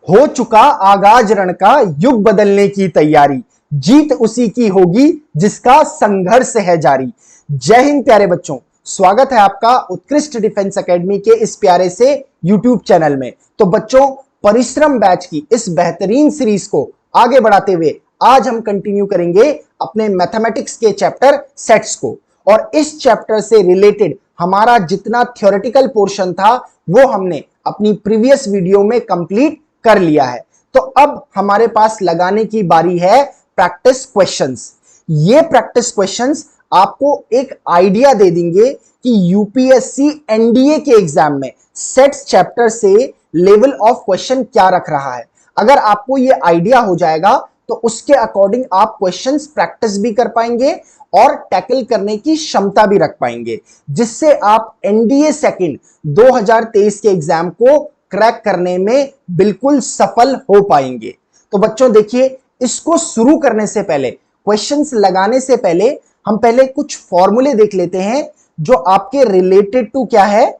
हो चुका आगाज रण का, युग बदलने की तैयारी, जीत उसी की होगी जिसका संघर्ष है जारी। जय हिंद प्यारे बच्चों, स्वागत है आपका उत्कृष्ट डिफेंस एकेडमी के इस प्यारे से यूट्यूब चैनल में। तो बच्चों, परिश्रम बैच की इस बेहतरीन सीरीज को आगे बढ़ाते हुए आज हम कंटिन्यू करेंगे अपने मैथमेटिक्स के चैप्टर सेट्स को। और इस चैप्टर से रिलेटेड हमारा जितना थ्योरेटिकल पोर्शन था वो हमने अपनी प्रीवियस वीडियो में कंप्लीट कर लिया है। तो अब हमारे पास लगाने की बारी है प्रैक्टिस क्वेश्चंस। ये प्रैक्टिस क्वेश्चंस आपको एक आइडिया दे देंगे कि यूपीएससी एनडीए के एग्जाम में सेट्स चैप्टर से लेवल ऑफ क्वेश्चन क्या रख रहा है। अगर आपको ये आइडिया हो जाएगा तो उसके अकॉर्डिंग आप क्वेश्चंस प्रैक्टिस भी कर पाएंगे और टैकल करने की क्षमता भी रख पाएंगे, जिससे आप एनडीए सेकंड 2023 के एग्जाम को क्रैक करने में बिल्कुल सफल हो पाएंगे। तो बच्चों देखिए, इसको शुरू करने से पहले, क्वेश्चंस लगाने से पहले हम पहले कुछ फॉर्मूले देख लेते हैं जो आपके रिलेटेड टू क्या है।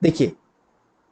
देखिए,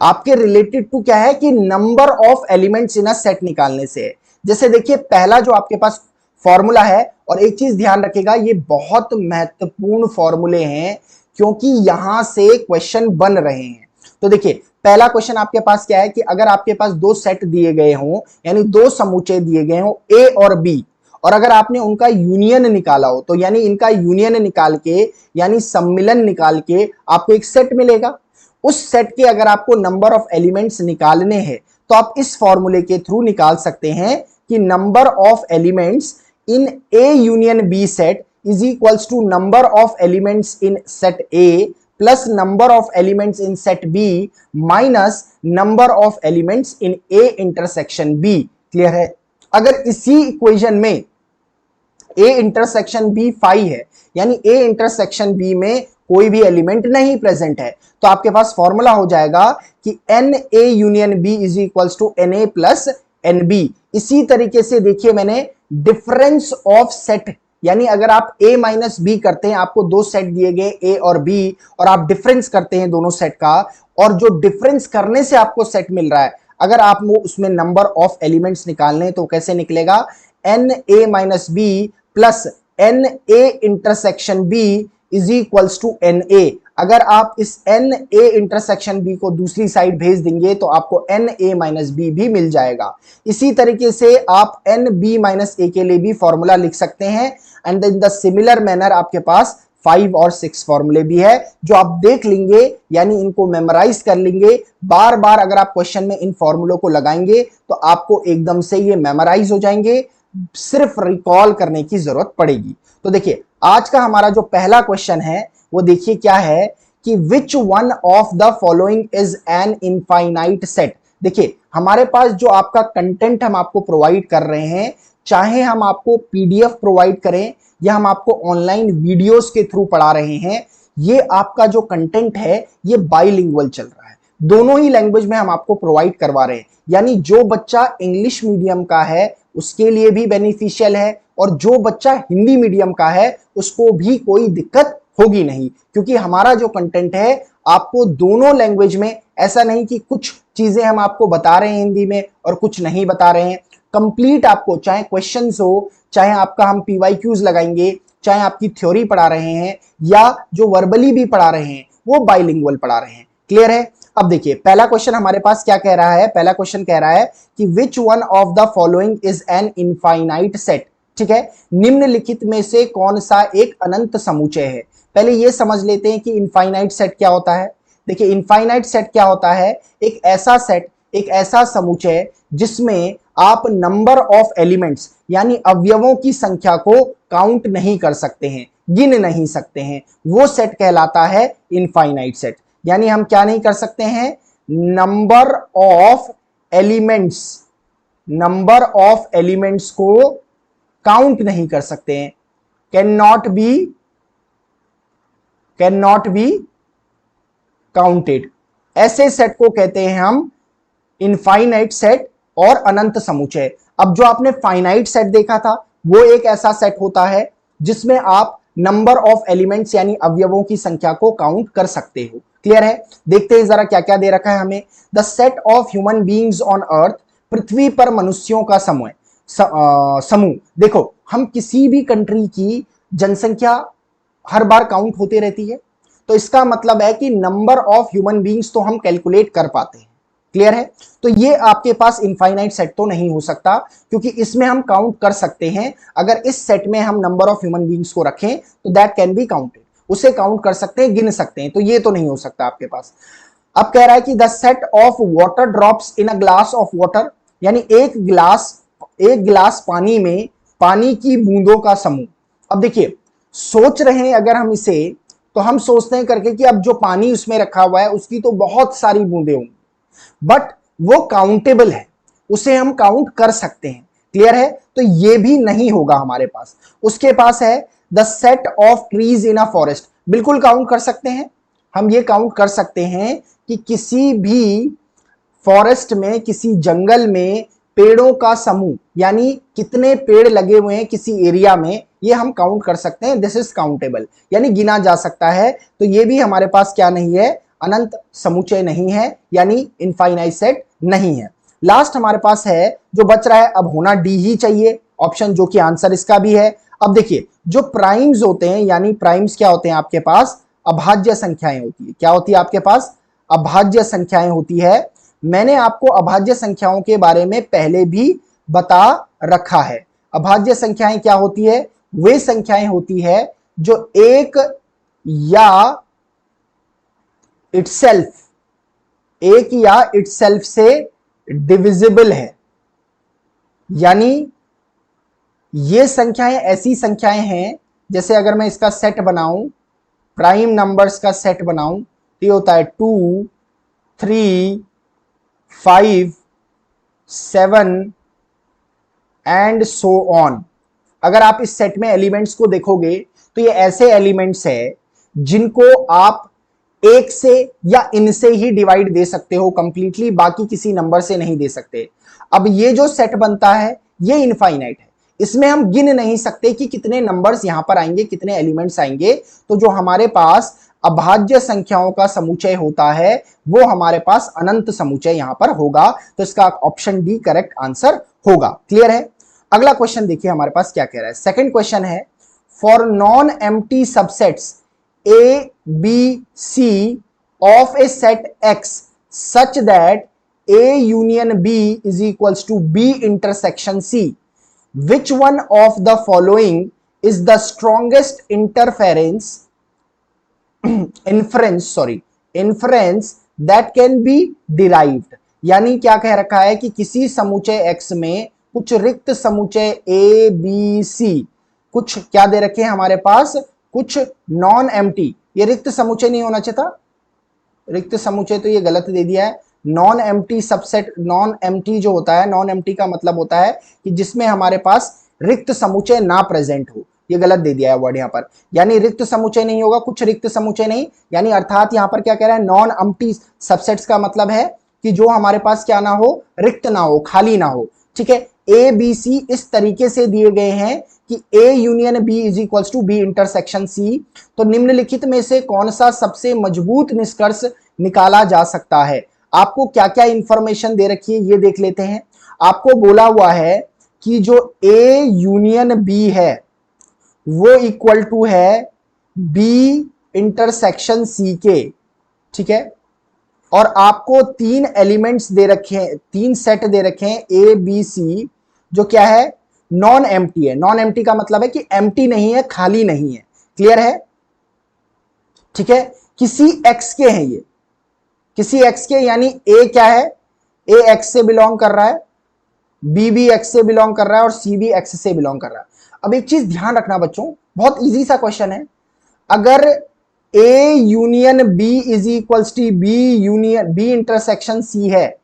आपके रिलेटेड टू क्या है कि number of elements in a set निकालने से है। जैसे देखिए, पहला जो आपके पास फॉर्मूला है, और एक चीज ध्यान रखिएगा, ये बहुत महत्वपूर्ण फॉर्मूले हैं क्योंकि यहां से क्वेश्चन बन रहे हैं। तो देखिए, पहला क्वेश्चन आपके पास क्या है कि अगर आपके पास दो सेट दिए गए हों, यानी दो समूचे दिए गए हों ए और बी, और अगर आपने उनका यूनियन निकाला हो, तो यानी इनका यूनियन निकाल के यानी सम्मिलन निकाल के आपको एक सेट मिलेगा। उस सेट के अगर आपको नंबर ऑफ एलिमेंट्स निकालने हैं तो आप इस फॉर्मूले के थ्रू निकाल सकते हैं कि number of elements in A union B set is equals to number of elements in set A plus number of elements in set B minus number of elements in A intersection B. Clear है? अगर इसी equation में ए intersection B 5 है, यानी ए intersection B में कोई भी element नहीं प्रेजेंट है, तो आपके पास फॉर्मूला हो जाएगा कि N A union B is equals to N A plus N B. इसी तरीके से देखिए, मैंने डिफरेंस ऑफ सेट, यानी अगर आप a माइनस बी करते हैं, आपको दो सेट दिए गए a और b, और आप डिफरेंस करते हैं दोनों सेट का, और जो डिफरेंस करने से आपको सेट मिल रहा है, अगर आप वो उसमें नंबर ऑफ एलिमेंट्स निकालने हैं तो कैसे निकलेगा? N A minus B plus N A intersection b is equals to N A. अगर आप इस एन ए इंटरसेक्शन बी को दूसरी साइड भेज देंगे तो आपको एन ए माइनस बी भी मिल जाएगा। इसी तरीके से आप एन बी माइनस ए के लिए भी फॉर्मूला लिख सकते हैं। And in the similar manner आपके पास 5 और 6 फॉर्मूले भी है जो आप देख लेंगे, यानी इनको मेमोराइज कर लेंगे। बार बार अगर आप क्वेश्चन में इन फॉर्मूलों को लगाएंगे तो आपको एकदम से ये मेमोराइज हो जाएंगे, सिर्फ रिकॉल करने की जरूरत पड़ेगी। तो देखिए, आज का हमारा जो पहला क्वेश्चन है वो देखिए क्या है कि विच one of the following is an infinite set. देखिए, हमारे पास जो आपका कंटेंट हम आपको प्रोवाइड कर रहे हैं, चाहे हम आपको पीडीएफ प्रोवाइड करें या हम आपको ऑनलाइन वीडियोस के थ्रू पढ़ा रहे हैं, ये आपका जो कंटेंट है ये बाइलिंगुअल चल रहा है। दोनों ही लैंग्वेज में हम आपको प्रोवाइड करवा रहे हैं, यानी जो बच्चा इंग्लिश मीडियम का है उसके लिए भी बेनिफिशियल है, और जो बच्चा हिंदी मीडियम का है उसको भी कोई दिक्कत होगी नहीं, क्योंकि हमारा जो कंटेंट है आपको दोनों लैंग्वेज में, ऐसा नहीं कि कुछ चीजें हम आपको बता रहे हैं हिंदी में और कुछ नहीं बता रहे हैं। कंप्लीट आपको, चाहे क्वेश्चंस हो, चाहे आपका हम पीवाईक्यूज लगाएंगे, चाहे आपकी थ्योरी पढ़ा रहे हैं या जो वर्बली भी पढ़ा रहे हैं, वो बाइलिंगुअल पढ़ा रहे हैं। क्लियर है? अब देखिए, पहला क्वेश्चन हमारे पास क्या कह रहा है? पहला क्वेश्चन कह रहा है कि विच one of the following is an infinite set. ठीक है, निम्नलिखित में से कौन सा एक अनंत समुच्चय है? पहले ये समझ लेते हैं कि इनफाइनाइट सेट क्या होता है। देखिए, इनफाइनाइट सेट क्या होता है? एक ऐसा सेट, एक ऐसा समुच्चय जिसमें आप नंबर ऑफ एलिमेंट्स यानी अवयवों की संख्या को काउंट नहीं कर सकते हैं, गिन नहीं सकते हैं, वो सेट कहलाता है इनफाइनाइट सेट। यानी हम क्या नहीं कर सकते हैं? Number of elements, number of elements को काउंट नहीं कर सकते हैं। कैन नॉट बी काउंटेड, ऐसे सेट को कहते हैं हम इनफाइनाइट सेट और अनंत समुच्चय। अब जो आपने फाइनाइट सेट देखा था वो एक ऐसा सेट होता है जिसमें आप नंबर ऑफ एलिमेंट्स यानी अवयवों की संख्या को काउंट कर सकते हो। क्लियर है? देखते हैं जरा क्या क्या दे रखा है हमें। The set of human beings on earth, पृथ्वी पर मनुष्यों का समूह। देखो, हम किसी भी कंट्री की जनसंख्या हर बार काउंट होती रहती है, तो इसका मतलब है कि नंबर ऑफ ह्यूमन बीइंग्स तो हम कैलकुलेट कर पाते हैं। क्लियर है? तो ये आपके पास इनफाइनाइट सेट तो नहीं हो सकता, क्योंकि इसमें हम काउंट कर सकते हैं। अगर इस सेट में हम नंबर ऑफ ह्यूमन बीइंग्स को रखें तो दैट कैन बी काउंटेड, उसे काउंट कर सकते हैं, गिन सकते हैं। तो ये तो नहीं हो सकता आपके पास। अब कह रहा है कि the set of water drops in a glass of water, यानी एक गिलास पानी में पानी की बूंदों का समूह। अब देखिए, सोच रहे हैं अगर हम इसे, तो हम सोचते हैं करके कि अब जो पानी उसमें रखा हुआ है उसकी तो बहुत सारी बूंदें होंगी, बट वो काउंटेबल है, उसे हम काउंट कर सकते हैं। क्लियर है? तो ये भी नहीं होगा हमारे पास। उसके पास है the set of trees in a forest, बिल्कुल काउंट कर सकते हैं। हम ये काउंट कर सकते हैं कि किसी भी फॉरेस्ट में, किसी जंगल में पेड़ों का समूह, यानी कितने पेड़ लगे हुए हैं किसी एरिया में, ये हम काउंट कर सकते हैं। दिस इज काउंटेबल, यानी गिना जा सकता है। तो ये भी हमारे पास क्या नहीं है? अनंत समुच्चय नहीं है, यानी इनफाइनाइट सेट नहीं है। लास्ट हमारे पास है जो बच रहा है, अब होना डी ही चाहिए ऑप्शन, जो कि आंसर इसका भी है। अब देखिए, जो प्राइम्स होते हैं, यानी प्राइम्स क्या होते हैं आपके पास? अभाज्य संख्याएं होती है। क्या होती है आपके पास? अभाज्य संख्याएं होती है। मैंने आपको अभाज्य संख्याओं के बारे में पहले भी बता रखा है। अभाज्य संख्याएं क्या होती है? वे संख्याएं होती है जो एक या इटसेल्फ से डिविजिबल है। यानी ये संख्याएं ऐसी संख्याएं हैं, जैसे अगर मैं इसका सेट बनाऊं, प्राइम नंबर्स का सेट बनाऊं, तो ये होता है 2, 3, 5, 7 एंड सो ऑन। अगर आप इस सेट में एलिमेंट्स को देखोगे तो ये ऐसे एलिमेंट्स है जिनको आप एक से या इनसे ही डिवाइड दे सकते हो कंप्लीटली, बाकी किसी नंबर से नहीं दे सकते। अब ये जो सेट बनता है ये इनफाइनाइट है, इसमें हम गिन नहीं सकते कि कितने नंबर्स यहां पर आएंगे, कितने एलिमेंट्स आएंगे। तो जो हमारे पास अभाज्य संख्याओं का समुच्चय होता है वो हमारे पास अनंत समुच्चय यहां पर होगा। तो इसका ऑप्शन डी करेक्ट आंसर होगा। क्लियर है? अगला क्वेश्चन देखिए हमारे पास क्या कह रहा है। सेकंड क्वेश्चन है, for non empty subsets A, B, C of a set X such that A union B is equals to B intersection C, which one of the following is the strongest inference that can be derived? यानी क्या कह रखा है कि किसी समुच्चय X में कुछ रिक्त समुच्चय A, B, C, कुछ क्या दे रखे हैं हमारे पास? कुछ नॉन एम्प्टी। ये रिक्त समुच्चय नहीं होना चाहिए था, रिक्त समुच्चय तो ये गलत दे दिया है। Non empty subset, non empty जो होता है, नॉन एम्प्टी का मतलब होता है कि जिसमें हमारे पास रिक्त समुच्चय ना प्रेजेंट हो। ये गलत दे दिया है वर्ड यहाँ पर, यानी रिक्त समुच्चय नहीं होगा, कुछ रिक्त समुच्चय नहीं, यानी अर्थात यहाँ पर क्या कह रहा है? नॉन एम्प्टी सबसेट्स का मतलब है कि जो हमारे पास क्या ना हो? रिक्त ना हो, खाली ना हो। ठीक है? ए बी सी इस तरीके से दिए गए हैं कि A union B is equals to B intersection C। तो निम्नलिखित में से कौन सा सबसे मजबूत निष्कर्ष निकाला जा सकता है? आपको क्या क्या इंफॉर्मेशन दे रखी है ये देख लेते हैं। आपको बोला हुआ है कि जो A यूनियन B है वो इक्वल टू है B इंटरसेक्शन C के। ठीक है? और आपको तीन एलिमेंट्स दे रखे हैं, तीन सेट दे रखे हैं A B C, जो क्या है? नॉन एम्प्टी है। नॉन एम्प्टी का मतलब है कि एम्प्टी नहीं है, खाली नहीं है। क्लियर है? ठीक है? किसी एक्स के हैं ये, किसी एक्स के, यानी ए क्या है? ए एक्स से बिलोंग कर रहा है, बी भी एक्स से बिलोंग कर रहा है और सी भी एक्स से बिलोंग कर रहा है। अब एक चीज ध्यान रखना बच्चों, बहुत इजी सा क्वेश्चन है। अगर A union B is equals to B union B intersection C है,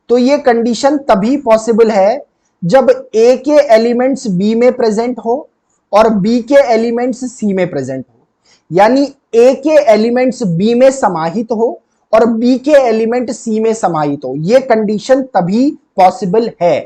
तो ये कंडीशन तभी पॉसिबल है जब ए के एलिमेंट्स बी में प्रेजेंट हो और बी के एलिमेंट्स सी में प्रेजेंट हो, यानी ए के एलिमेंट्स बी में समाहित हो और बी के एलिमेंट सी में समाहित हो। यह कंडीशन तभी पॉसिबल है।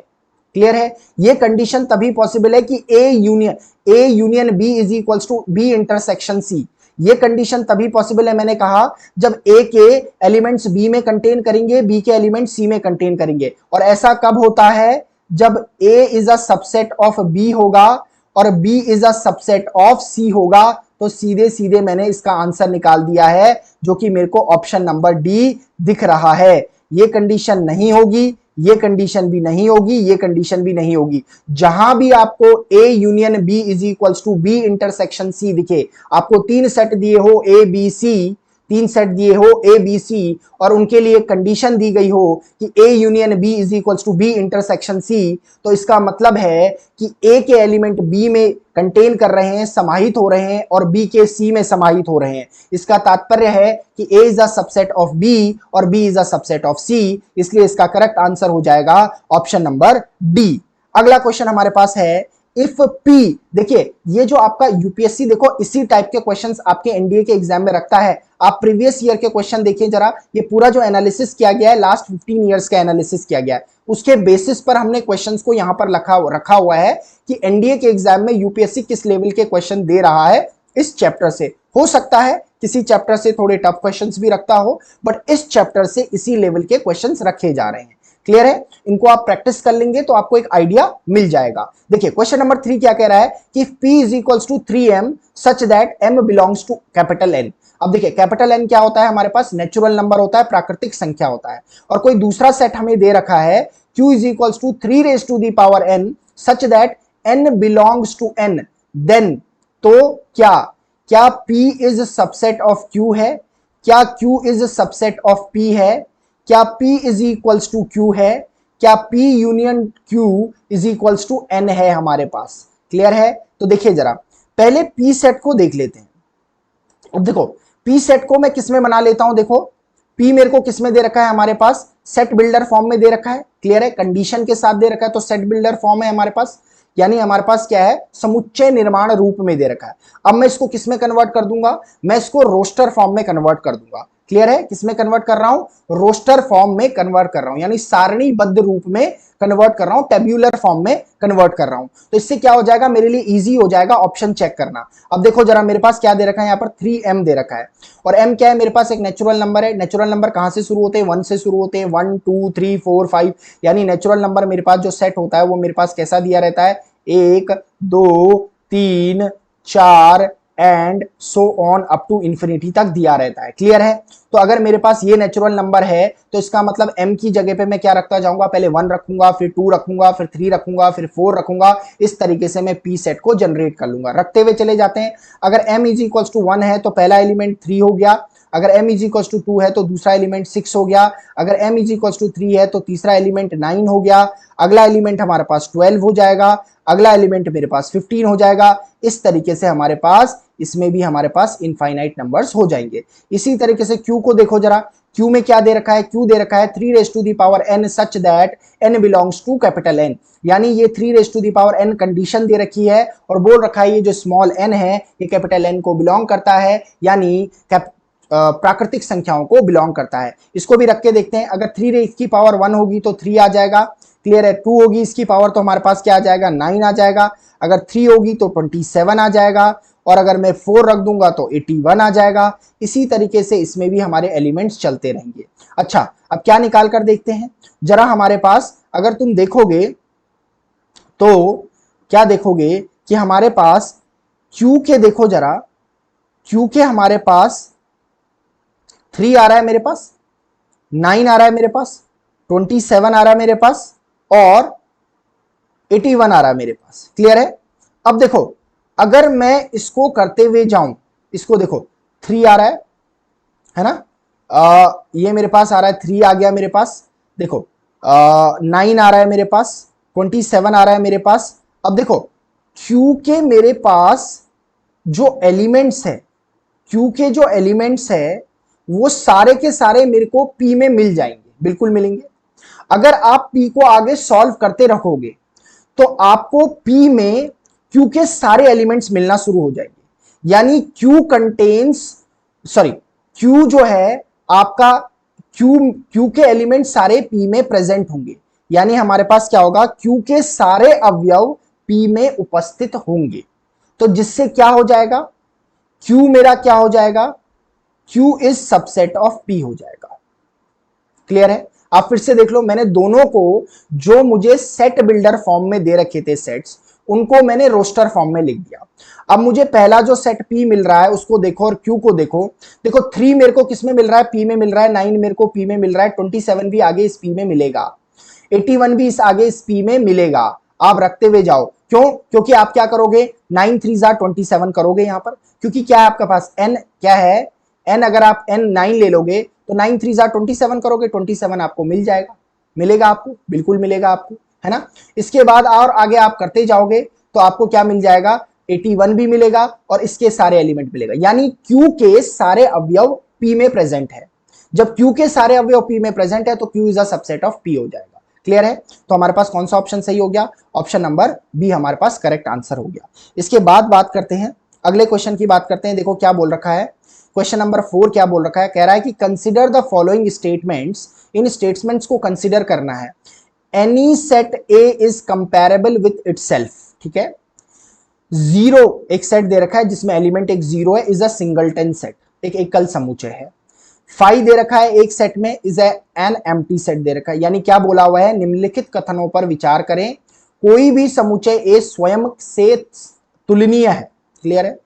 क्लियर है? ये कंडीशन तभी पॉसिबल है कि A union B is equals to B intersection C. ये कंडीशन तभी पॉसिबल है, मैंने कहा, जब ए के एलिमेंट्स बी में कंटेन करेंगे, बी के एलिमेंट्स सी में कंटेन करेंगे। और ऐसा कब होता है? जब A is a subset of B होगा और B is a subset of C होगा। तो सीधे सीधे मैंने इसका आंसर निकाल दिया है, जो कि मेरे को ऑप्शन नंबर डी दिख रहा है। ये कंडीशन नहीं होगी, ये कंडीशन भी नहीं होगी, ये कंडीशन भी नहीं होगी। जहां भी आपको A union B is equals to B intersection C दिखे, आपको तीन सेट दिए हो ए बी सी, तीन सेट दिए हो ए बी सी, और उनके लिए कंडीशन दी गई हो कि A union B is equals to B intersection C, तो इसका मतलब है कि ए के एलिमेंट बी में कंटेन कर रहे हैं, समाहित हो रहे हैं, और बी के सी में समाहित हो रहे हैं। इसका तात्पर्य है कि A is a subset of B और B is a subset of C, इसलिए इसका करेक्ट आंसर हो जाएगा ऑप्शन नंबर डी। अगला क्वेश्चन हमारे पास है इफ पी। देखिए, ये जो आपका यूपीएससी देखो इसी टाइप के क्वेश्चंस आपके एनडीए के एग्जाम में रखता है। आप प्रीवियस ईयर के क्वेश्चन देखिए जरा, ये पूरा जो एनालिसिस किया गया है, लास्ट 15 इयर्स का एनालिसिस किया गया है, उसके बेसिस पर हमने क्वेश्चंस को यहां पर रखा हुआ है कि एनडीए के एग्जाम में यूपीएससी किस लेवल के क्वेश्चन दे रहा है इस चैप्टर से। हो सकता है किसी चैप्टर से थोड़े टफ क्वेश्चंस भी रखता हो, बट इस चैप्टर से इसी लेवल के क्वेश्चंस रखे जा रहे हैं। क्लियर है? इनको आप प्रैक्टिस कर लेंगे तो आपको एक आइडिया मिल जाएगा। देखिए क्वेश्चन नंबर 3 क्या कह रहा है कि P is equals to 3m such that m belongs to capital N। अब देखिए कैपिटल N क्या होता है? हमारे पास नेचुरल नंबर होता है, प्राकृतिक संख्या होता है। और कोई दूसरा सेट हमें दे रखा है Q is equals to 3 raise to the power n such that n belongs to n। Then तो क्या P is subset of Q है? क्या Q is subset of P है? क्या P is equals to Q है? क्या P union Q is equals to N है हमारे पास? क्लियर है? तो देखिए जरा, पहले P सेट को देख लेते हैं। अब देखो P सेट को मैं किस में बना लेता हूं। देखो P मेरे को किस में दे रखा है? हमारे पास सेट बिल्डर फॉर्म में दे रखा है। क्लियर है? कंडीशन के साथ दे रखा है, तो सेट बिल्डर फॉर्म है हमारे पास, यानी हमारे पास क्या है? समुच्चय निर्माण रूप में दे रखा है। अब मैं इसको किस में कन्वर्ट कर दूंगा? मैं इसको रोस्टर फॉर्म में कन्वर्ट कर दूंगा। क्लियर है? किसमें कन्वर्ट कर रहा हूं? रोस्टर फॉर्म में कन्वर्ट कर रहा हूं, यानी सारणीबद्ध रूप में कन्वर्ट कर रहा हूं, टेब्यूलर फॉर्म में कन्वर्ट कर रहा हूं। तो इससे क्या हो जाएगा? मेरे लिए इजी हो जाएगा ऑप्शन चेक करना। अब देखो जरा, मेरे पास क्या दे रखा है? यहाँ पर 3m दे रखा है, और m क्या है? मेरे पास एक नेचुरल नंबर है। नेचुरल नंबर कहां से शुरू होते हैं? 1 से शुरू होते हैं। 1 2 3 4 5, यानी नेचुरल नंबर मेरे पास जो सेट होता है वो मेरे पास कैसा दिया रहता है? 1 2 3 4 and so on up to infinity तक दिया रहता है। क्लियर है? तो अगर मेरे पास ये नेचुरल नंबर है तो इसका मतलब m की जगह पे मैं क्या रखता जाऊंगा? पहले 1 रखूंगा, फिर 2 रखूंगा, फिर 3 रखूंगा, फिर 4 रखूंगा। इस तरीके से मैं p सेट को जनरेट कर लूंगा, रखते हुए चले जाते हैं। अगर m इज इक्वल्स टू 1 है तो पहला एलिमेंट 3 हो गया। अगर m इज इक्वल्स टू 2 है तो दूसरा एलिमेंट 6 हो गया। अगर m इज इक्वल्स टू 3 है तो तीसरा एलिमेंट 9 हो गया। अगला एलिमेंट हमारे पास 12 हो जाएगा। अगला एलिमेंट मेरे पास 15 हो जाएगा। इस तरीके से हमारे पास इसमें भी हमारे पास इनफाइनाइट नंबर्स हो जाएंगे। इसी तरीके से Q को देखो जरा, Q में क्या दे रखा है? Q दे रखा है 3 raise to the power n such that n belongs to capital N, यानी ये 3 raise to the power n condition दे रखी है और बोल रखा है ये जो स्मॉल n है ये कैपिटल N को बिलोंग करता है, यानी प्राकृतिक संख्याओं को बिलोंग करता है। इसको भी रख के देखते हैं। अगर 3 रेज की पावर 1 होगी तो 3 आ जाएगा। क्लियर है? 2 होगी इसकी पावर तो हमारे पास क्या आ जाएगा? 9 आ जाएगा। अगर 3 होगी तो 27 आ जाएगा, और अगर मैं 4 रख दूंगा तो 81 आ जाएगा। इसी तरीके से इसमें भी हमारे एलिमेंट्स चलते रहेंगे। अच्छा, अब क्या निकाल कर देखते हैं जरा। हमारे पास अगर तुम देखोगे तो क्या देखोगे कि हमारे पास Q के देखो जरा, Q के हमारे पास 3 आ रहा है, मेरे पास 9 आ रहा है, मेरे पास 27 आ रहा है मेरे पास, और 81 आ रहा है मेरे पास। क्लियर है? अब देखो अगर मैं इसको करते हुए जाऊं, इसको देखो 3 आ रहा है ना? ये मेरे पास आ रहा है 3 आ गया मेरे पास। देखो 9 आ रहा है मेरे पास, 27 आ रहा है मेरे पास। अब देखो Q के मेरे पास जो एलिमेंट्स है, Q के जो एलिमेंट्स है वो सारे के सारे मेरे को P में मिल जाएंगे, बिल्कुल मिलेंगे। अगर आप P को आगे सॉल्व करते रखोगे तो आपको P में Q के सारे एलिमेंट्स मिलना शुरू हो जाएंगे, यानी Q जो है आपका Q के एलिमेंट सारे P में प्रेजेंट होंगे, यानी हमारे पास क्या होगा, Q के सारे अवयव P में उपस्थित होंगे। तो जिससे क्या हो जाएगा, Q मेरा क्या हो जाएगा, Q is subset of P हो जाएगा। क्लियर है? आप फिर से देख लो, मैंने दोनों को जो मुझे सेट बिल्डर फॉर्म में दे रखे थे सेट्स, उनको मैंने रोस्टर फॉर्म में लिख दिया। अब मुझे पहला जो सेट P मिल रहा है उसको देखो और Q को देखो। देखो 3 मेरे को किस में मिल रहा है, P में मिल रहा है, 9 मेरे को P में मिल रहा है, 27 भी आगे इस P में मिलेगा, 81 भी इस आगे इस P में मिलेगा। आप रखते हुए जाओ, क्यों? क्योंकि आप क्या करोगे, 9 3 27 करोगे यहां पर, क्योंकि क्या है आपके पास n क्या है, n अगर आप n 9 ले लोगे तो 9 3 27 करोगे, 27 आपको मिल जाएगा, मिलेगा आपको, बिल्कुल मिलेगा आपको, है ना। इसके बाद और आगे आप करते जाओगे तो आपको क्या मिल जाएगा, 81 भी मिलेगा और इसके सारे एलिमेंट मिलेगा। यानी Q के सारे अवयव P में प्रेजेंट है। जब Q के सारे अवयव P में प्रेजेंट है तो Q is a subset of P हो जाएगा। क्लियर है? तो हमारे पास कौन सा ऑप्शन सही हो गया, ऑप्शन नंबर बी हमारे पास करेक्ट आंसर हो गया। इसके बाद बात करते हैं अगले क्वेश्चन की, बात करते हैं। देखो क्या बोल रखा है, क्वेश्चन नंबर 4 क्या बोल रखा है, कह रहा है कि consider the following statements, in statements को कंसिडर करना है। Any set A is comparable with itself, ठीक है। जीरो एक सेट दे रखा है जिसमें एलिमेंट एक जीरो है, इज अ सिंगलटन सेट, एक एकल समुच्चय है। 5 दे रखा है एक सेट में, इज एन एम्प्टी सेट दे रखा है। यानी क्या बोला हुआ है, निम्नलिखित कथनों पर विचार करें, कोई भी समुच्चय ए स्वयं से तुलनीय है। क्लियर है?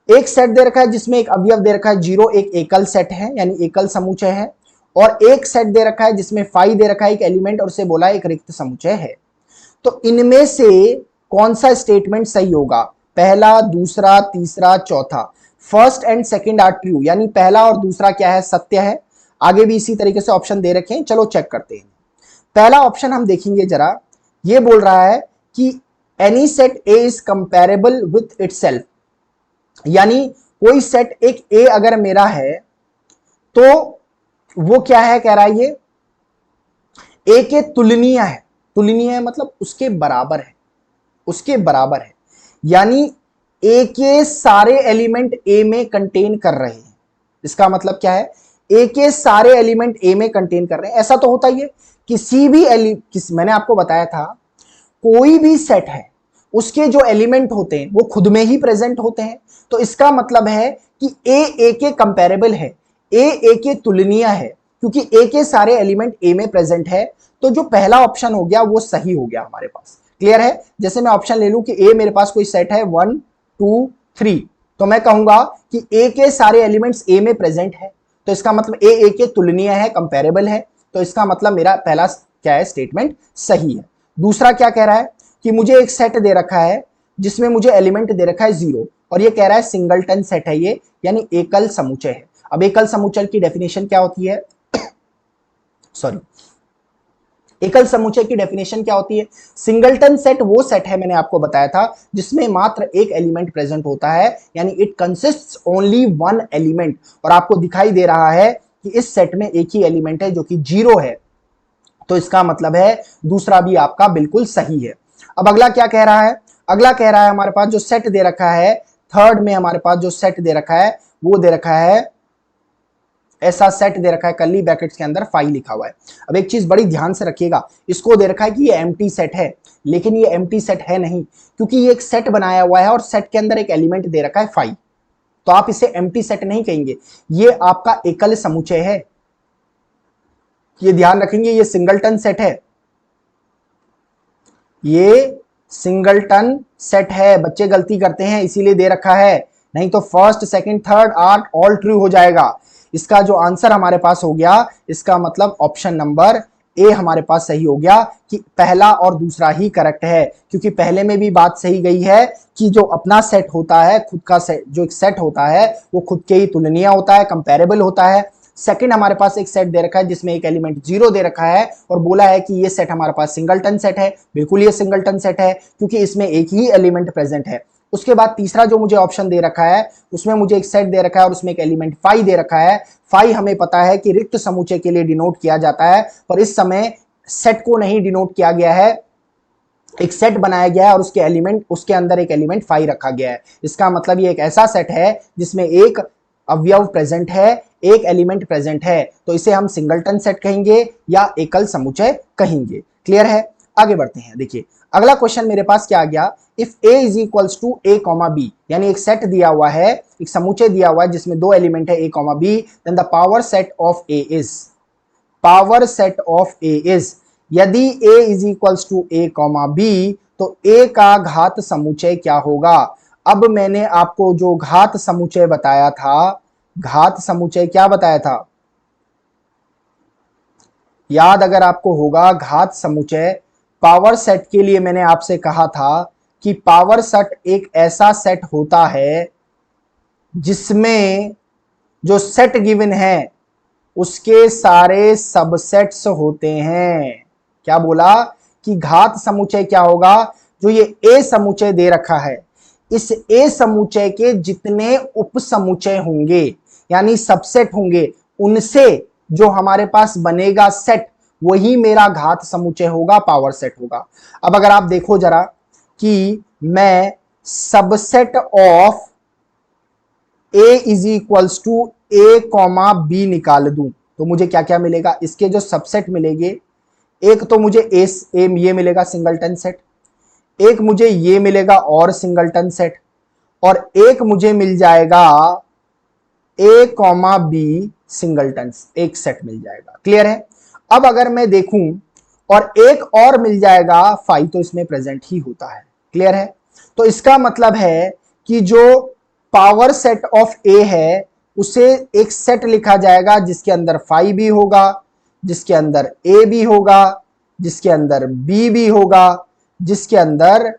एक सेट दे रखा है जिसमें एक अवयव दे रखा है जीरो, एक एकल सेट है यानी एकल समुच्चय है। और एक सेट दे रखा है जिसमें 5 दे रखा है एक एलिमेंट और उसे बोला एक रिक्त समुच्चय है। तो इनमें से कौन सा स्टेटमेंट सही होगा, पहला, दूसरा, तीसरा, चौथा। First and second are true, यानी पहला और दूसरा क्या है, सत्य है। आगे भी इसी तरीके से ऑप्शन दे रखे हैं, चलो चेक करते हैं। पहला ऑप्शन हम देखेंगे जरा, ये बोल रहा है कि any set A is comparable with itself, यानी कोई सेट एक ए अगर मेरा है तो वो क्या है, कह रहा है ये ए के तुलनीय है। तुलनीय मतलब उसके बराबर है, उसके बराबर है, यानी ए के सारे एलिमेंट ए में कंटेन कर रहे हैं। इसका मतलब क्या है, ए के सारे एलिमेंट ए में कंटेन कर रहे हैं। ऐसा तो होता ही है, किसी भी मैंने आपको बताया था, कोई भी सेट है उसके जो एलिमेंट होते हैं वो खुद में ही प्रेजेंट होते हैं। तो इसका मतलब है कि ए के कंपेरेबल है, ए के तुलनीय है, क्योंकि ए के सारे एलिमेंट ए में प्रेजेंट है। तो जो पहला ऑप्शन हो गया वो सही हो गया हमारे पास। क्लियर है? जैसे मैं ऑप्शन ले लूं कि ए मेरे पास कोई सेट है 1 2 3, तो मैं कहूंगा कि ए के सारे एलिमेंट्स ए में प्रेजेंट है, तो इसका मतलब ए के तुलनीय है, कंपेरेबल है। तो इसका मतलब मेरा पहला क्या है, स्टेटमेंट सही है। दूसरा क्या कह रहा है कि मुझे एक सेट दे रखा है जिसमें मुझे एलिमेंट दे रखा है 0 और ये कह रहा है सिंगलटन सेट है ये, यानी एकल समुच्चय है। अब एकल समुच्चय की डेफिनेशन क्या होती है सॉरी, एकल समुच्चय की डेफिनेशन क्या होती है, सिंगलटन सेट वो सेट है, मैंने आपको बताया था, जिसमें मात्र एक एलिमेंट प्रेजेंट होता है, यानी it consists only one element. और आपको दिखाई दे रहा है कि इस सेट में एक ही एलिमेंट है जो कि 0 है, तो इसका मतलब है दूसरा भी आपका बिल्कुल सही है। अब अगला क्या कह रहा है, अगला कह रहा है हमारे पास जो सेट दे रखा है, थर्ड में हमारे पास जो सेट दे रखा है वो दे रखा है, ऐसा सेट दे रखा है कर्ली ब्रैकेट्स के अंदर 5 लिखा हुआ है। अब एक चीज बड़ी ध्यान से रखिएगा, इसको दे रखा है कि ये एम्प्टी सेट है, लेकिन ये एम्प्टी सेट है नहीं, क्योंकि ये एक सेट बनाया हुआ है और सेट के अंदर एक एलिमेंट दे रखा है 5, तो आप इसे एम्प्टी सेट नहीं कहेंगे, ये आपका एकल समुच्चय है। ये ध्यान रखेंगे, ये सिंगलटन सेट है, ये सिंगलटन सेट है। बच्चे गलती करते हैं इसीलिए दे रखा है, नहीं तो first second third are all true हो जाएगा। इसका जो आंसर हमारे पास हो गया, इसका मतलब ऑप्शन नंबर ए हमारे पास सही हो गया कि पहला और दूसरा ही करेक्ट है, क्योंकि पहले में भी बात सही गई है कि जो अपना सेट होता है, खुद का सेट, जो एक सेट होता है वो खुद के ही तुलनीय होता है, कंपेरेबल होता है। सेकंड हमारे पास एक सेट दे रखा है जिसमें एक एलिमेंट 0 दे रखा है और बोला है कि ये सेट हमारे पास सिंगलटन सेट है। बिल्कुल ये सिंगलटन सेट है क्योंकि इसमें एक ही एलिमेंट प्रेजेंट है। उसके बाद तीसरा जो मुझे ऑप्शन दे रखा है उसमें मुझे एक सेट दे रखा है और उसमें एक एलिमेंट 5 दे रखा है। 5 हमें पता है कि रिक्त समुच्चय के लिए डिनोट किया जाता है, पर इस समय सेट को नहीं डिनोट किया गया है, एक सेट बनाया गया है और उसके एलिमेंट, उसके अंदर एक एलिमेंट 5 रखा गया है। इसका मतलब ये एक ऐसा सेट है जिसमें एक अवयव प्रेजेंट है, एक एलिमेंट प्रेजेंट है तो इसे हम सिंगलटन सेट कहेंगे या एकल समुच्चय कहेंगे। क्लियर है? आगे बढ़ते हैं। देखिए अगला क्वेश्चन मेरे पास क्या आ गया, if A is equals to A comma B, यानी एक सेट दिया हुआ है, एक समुच्चय दिया हुआ है जिसमें दो एलिमेंट है A comma B, then the power set of A is, power set of A is, यदि a is equals to A comma B तो a का घात समुच्चय क्या होगा। अब मैंने आपको जो घात समुच्चय बताया था, घात समुच्चय क्या बताया था, याद अगर आपको होगा, घात समुच्चय पावर सेट के लिए मैंने आपसे कहा था कि पावर सेट एक ऐसा सेट होता है जिसमें जो सेट गिवन है उसके सारे सबसेट्स होते हैं। क्या बोला कि घात समुच्चय क्या होगा, जो ये ए समुच्चय दे रखा है, इस ए समुच्चय के जितने उप समुच्चय होंगे यानी सबसेट होंगे, उनसे जो हमारे पास बनेगा सेट, वही मेरा घात समुच्चय होगा, पावर सेट होगा। अब अगर आप देखो जरा कि मैं subset of A is equals to A comma B निकाल दूं तो मुझे क्या क्या मिलेगा, इसके जो सबसेट मिलेंगे, एक तो मुझे ए ये मिलेगा सिंगलटन सेट, एक मुझे ये मिलेगा और सिंगलटन सेट, और एक मुझे मिल जाएगा ए कॉमा बी सिंगलटन, एक सेट मिल जाएगा। क्लियर है? अब अगर मैं देखूं और एक और मिल जाएगा, फाइव तो इसमें प्रेजेंट ही होता है। क्लियर है? तो इसका मतलब है कि जो पावर सेट ऑफ ए है उसे एक सेट लिखा जाएगा जिसके अंदर फाइव भी होगा, जिसके अंदर ए भी होगा, जिसके अंदर बी भी होगा, जिसके अंदर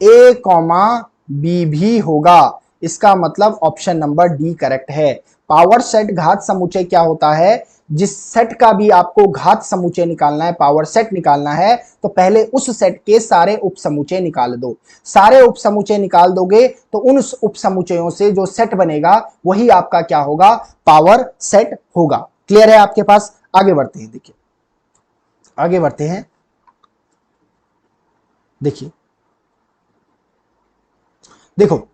ए कॉमा बी भी होगा। इसका मतलब ऑप्शन नंबर डी करेक्ट है। पावर सेट घात समुच्चय क्या होता है, जिस सेट का भी आपको घात समुच्चय निकालना है, पावर सेट निकालना है, तो पहले उस सेट के सारे उप समुच्चय निकाल दो। सारे उप समुच्चय निकाल दोगे तो उन उप समुच्चयों से जो सेट बनेगा वही आपका क्या होगा, पावर सेट होगा। क्लियर है आपके पास? आगे बढ़ते हैं। देखिए आगे बढ़ते हैं। देखिए देखो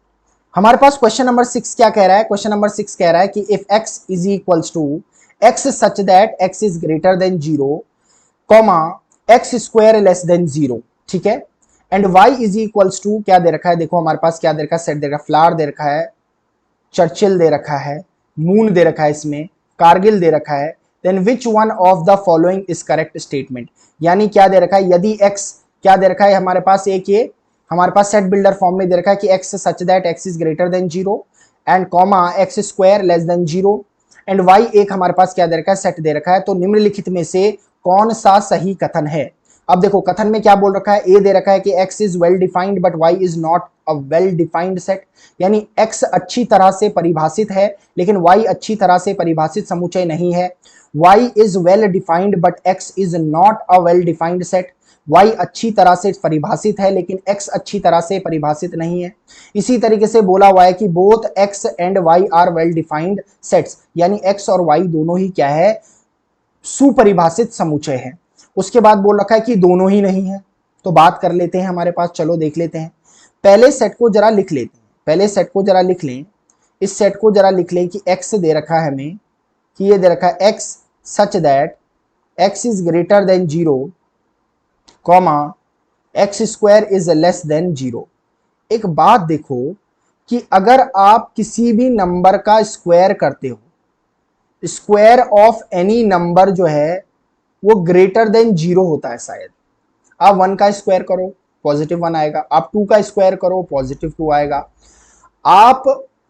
हमारे पास क्वेश्चन नंबर 6 क्या कह रहा है, क्वेश्चन नंबर 6 कह रहा है कि if x is equals to x such that x is greater than 0, comma x square less than 0, ठीक है, and y is equals to क्या दे रखा है, देखो हमारे पास क्या दे रखा है, सेट दे रखा है, फ्लावर दे रखा है, चर्चिल दे रखा है, मून दे रखा है, इसमें कारगिल दे रखा है, then which one of the following is correct statement, यानी क्या दे रखा है, यदि x क्या दे रखा है हमारे पास, एक ये हमारे पास सेट बिल्डर फॉर्म में दे रखा है कि x such that x is greater than 0 and comma x square less than 0 and y एक हमारे पास क्या दे रखा है, सेट दे रखा है, तो निम्नलिखित में से कौन सा सही कथन है। अब देखो कथन में क्या बोल रखा है, ए दे रखा है कि x is well defined but y is not a well defined set, यानी x अच्छी तरह से परिभाषित है लेकिन y अच्छी तरह से परिभाषित समुच्चय नहीं है। y is well defined but x is not a well defined set, y अच्छी तरह से परिभाषित है लेकिन x अच्छी तरह से परिभाषित नहीं है। इसी तरीके से बोला हुआ है कि both x and y are well defined sets, यानी x और y दोनों ही क्या है, सुपरिभाषित समुच्चय है। उसके बाद बोल रखा है कि दोनों ही नहीं है, तो बात कर लेते हैं हमारे पास, चलो देख लेते हैं। पहले सेट को जरा लिख लेते हैं, पहले सेट को जरा लिख लें, इस सेट को जरा लिख लें कि x दे रखा है हमें, कि ये दे रखा है x such that x is greater than 0, comma x square is less than 0। एक बात देखो कि अगर आप किसी भी नंबर का स्क्वायर करते हो, स्क्वायर ऑफ एनी नंबर जो है वो ग्रेटर देन 0 होता है शायद। आप 1 का स्क्वायर करो पॉजिटिव 1 आएगा, आप 2 का स्क्वायर करो पॉजिटिव 2 आएगा, आप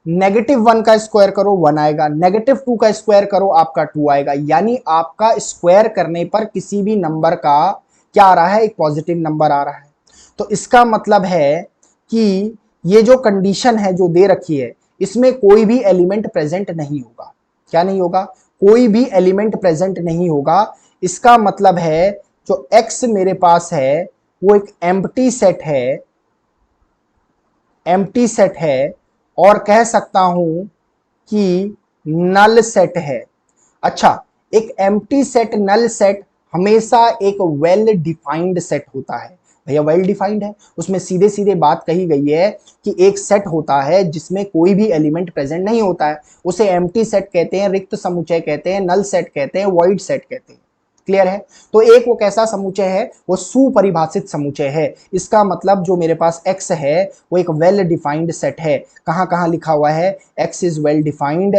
-1 का स्क्वायर करो 1 आएगा, -2 का स्क्वायर करो आपका 2 आएगा, यानी आपका स्क्वायर करने पर किसी भी नंबर का क्या आ रहा है, एक पॉजिटिव नंबर आ रहा है। तो इसका मतलब है कि ये जो कंडीशन है जो दे रखी है, इसमें कोई भी एलिमेंट प्रेजेंट नहीं होगा। क्या नहीं होगा, कोई भी एलिमेंट प्रेजेंट नहीं होगा। इसका मतलब है जो x मेरे पास है वो एक एम्प्टी सेट है, एम्प्टी सेट है, और कह सकता हूं कि नल सेट है। अच्छा, एक एम्प्टी सेट, नल सेट हमेशा एक वेल डिफाइंड सेट होता है, भैया वेल डिफाइंड है, उसमें सीधे सीधे बात कही गई है कि एक सेट होता है जिसमें कोई भी एलिमेंट प्रेजेंट नहीं होता है, उसे एम्प्टी सेट कहते हैं, रिक्त समुच्चय कहते हैं, नल सेट कहते हैं, वॉइड सेट कहते हैं। क्लियर है? तो एक वो कैसा समुच्चय है, वो सुपरिभाषित समुच्चय है। इसका मतलब जो मेरे पास x है वो एक वेल डिफाइंड सेट है। कहां कहां लिखा हुआ है, x is well defined,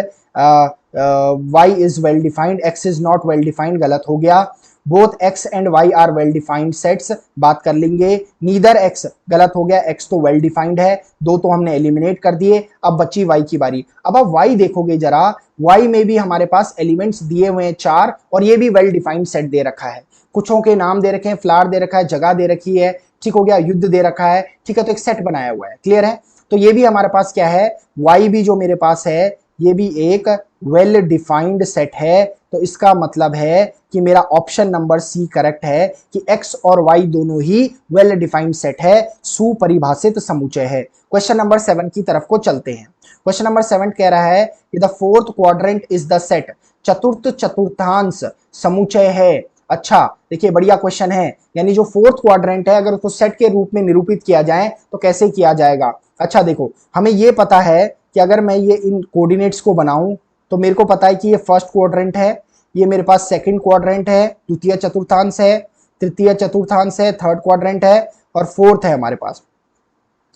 y is well defined, x is not well defined, गलत हो गया। Both x and y are well defined sets, बात कर लेंगे। नीदर x, गलत हो गया, x तो वेल डिफाइंड है, दो तो हमने एलिमिनेट कर दिए। अब बची y की बारी। अब आप y देखोगे जरा, y में भी हमारे पास एलिमेंट्स दिए हुए हैं 4 और ये भी वेल डिफाइंड सेट दे रखा है। कुछों के नाम दे रखे हैं, फ्लावर दे रखा है, जगह दे रखी है, ठीक हो गया, युद्ध दे रखा है, ठीक है, तो एक सेट बनाया हुआ है। क्लियर है? तो ये भी हमारे पास क्या है, y भी जो मेरे पास है ये भी एक वेल डिफाइंड सेट है। तो इसका मतलब है कि मेरा ऑप्शन नंबर सी करेक्ट है कि x और y दोनों ही वेल डिफाइंड सेट है, सुपरिभाषित समुच्चय है। क्वेश्चन नंबर 7 की तरफ को चलते हैं। क्वेश्चन नंबर 7 कह रहा है कि the fourth quadrant is the set, चतुर्थ चतुर्थांश समुच्चय है। अच्छा देखिए, बढ़िया क्वेश्चन है। यानी जो फोर्थ क्वाड्रेंट है अगर उसको सेट के रूप में निरूपित किया जाए तो कैसे किया जाएगा। अच्छा देखो, हमें ये पता है कि अगर मैं ये इन कोऑर्डिनेट्स को बनाऊं तो मेरे को पता है कि ये फर्स्ट क्वाड्रेंट है, ये मेरे पास सेकंड क्वाड्रेंट है, द्वितीय चतुर्थांश है, तृतीय चतुर्थांश है, थर्ड क्वाड्रेंट है और फोर्थ है हमारे पास।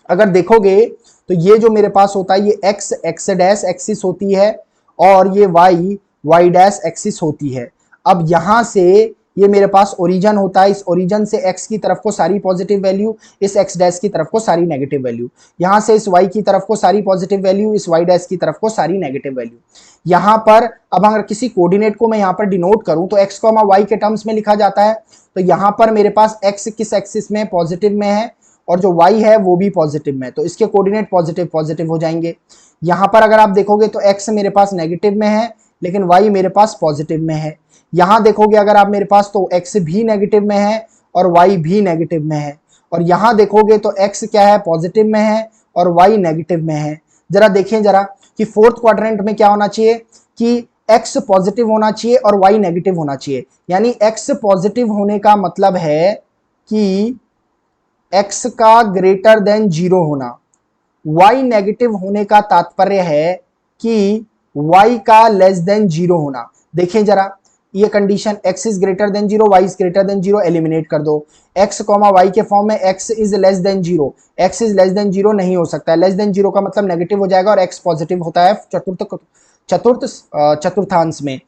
अगर देखोगे तो ये जो मेरे पास होता है ये x x डैश एक्सिस होती है और ये y y डैश एक्सिस होती है। अब यहां से ये मेरे पास ओरिजिन होता है, इस ओरिजिन से x की तरफ को सारी पॉजिटिव वैल्यू, इस x डैश की तरफ को सारी नेगेटिव वैल्यू, यहां से इस y की तरफ को सारी पॉजिटिव वैल्यू, इस y डैश की तरफ को सारी नेगेटिव वैल्यू। यहां पर अब अगर किसी कोऑर्डिनेट को मैं यहां पर डिनोट करूं तो x, y के टर्म्स में लिखा जाता है। तो यहां पर मेरे पास x किस एक्सिस में, पॉजिटिव में है और जो y है वो भी पॉजिटिव में, तो इसके कोऑर्डिनेट पॉजिटिव पॉजिटिव हो जाएंगे। यहां पर अगर आप देखोगे तो x मेरे पास नेगेटिव में है लेकिन y मेरे पास पॉजिटिव में है। यहां देखोगे अगर आप मेरे पास तो x भी नेगेटिव में है और y भी नेगेटिव में है। और यहां देखोगे तो x क्या है, पॉजिटिव में है और y नेगेटिव में है। जरा देखें जरा कि फोर्थ क्वाड्रेंट में क्या होना चाहिए कि x पॉजिटिव होना चाहिए और y नेगेटिव होना चाहिए। यानी x पॉजिटिव होने का मतलब है कि x का ग्रेटर देन 0 होना, y नेगेटिव होने का तात्पर्य है कि y का लेस देन 0 होना। देखें जरा ये condition, x is greater than 0, y is greater than 0, eliminate कर दो। x y के फॉर्म में x is less than 0, x is less than 0 नहीं हो सकता है, लेस देन 0 का मतलब नेगेटिव हो जाएगा और x पॉजिटिव होता है चतुर्थ चतुर्थांश में।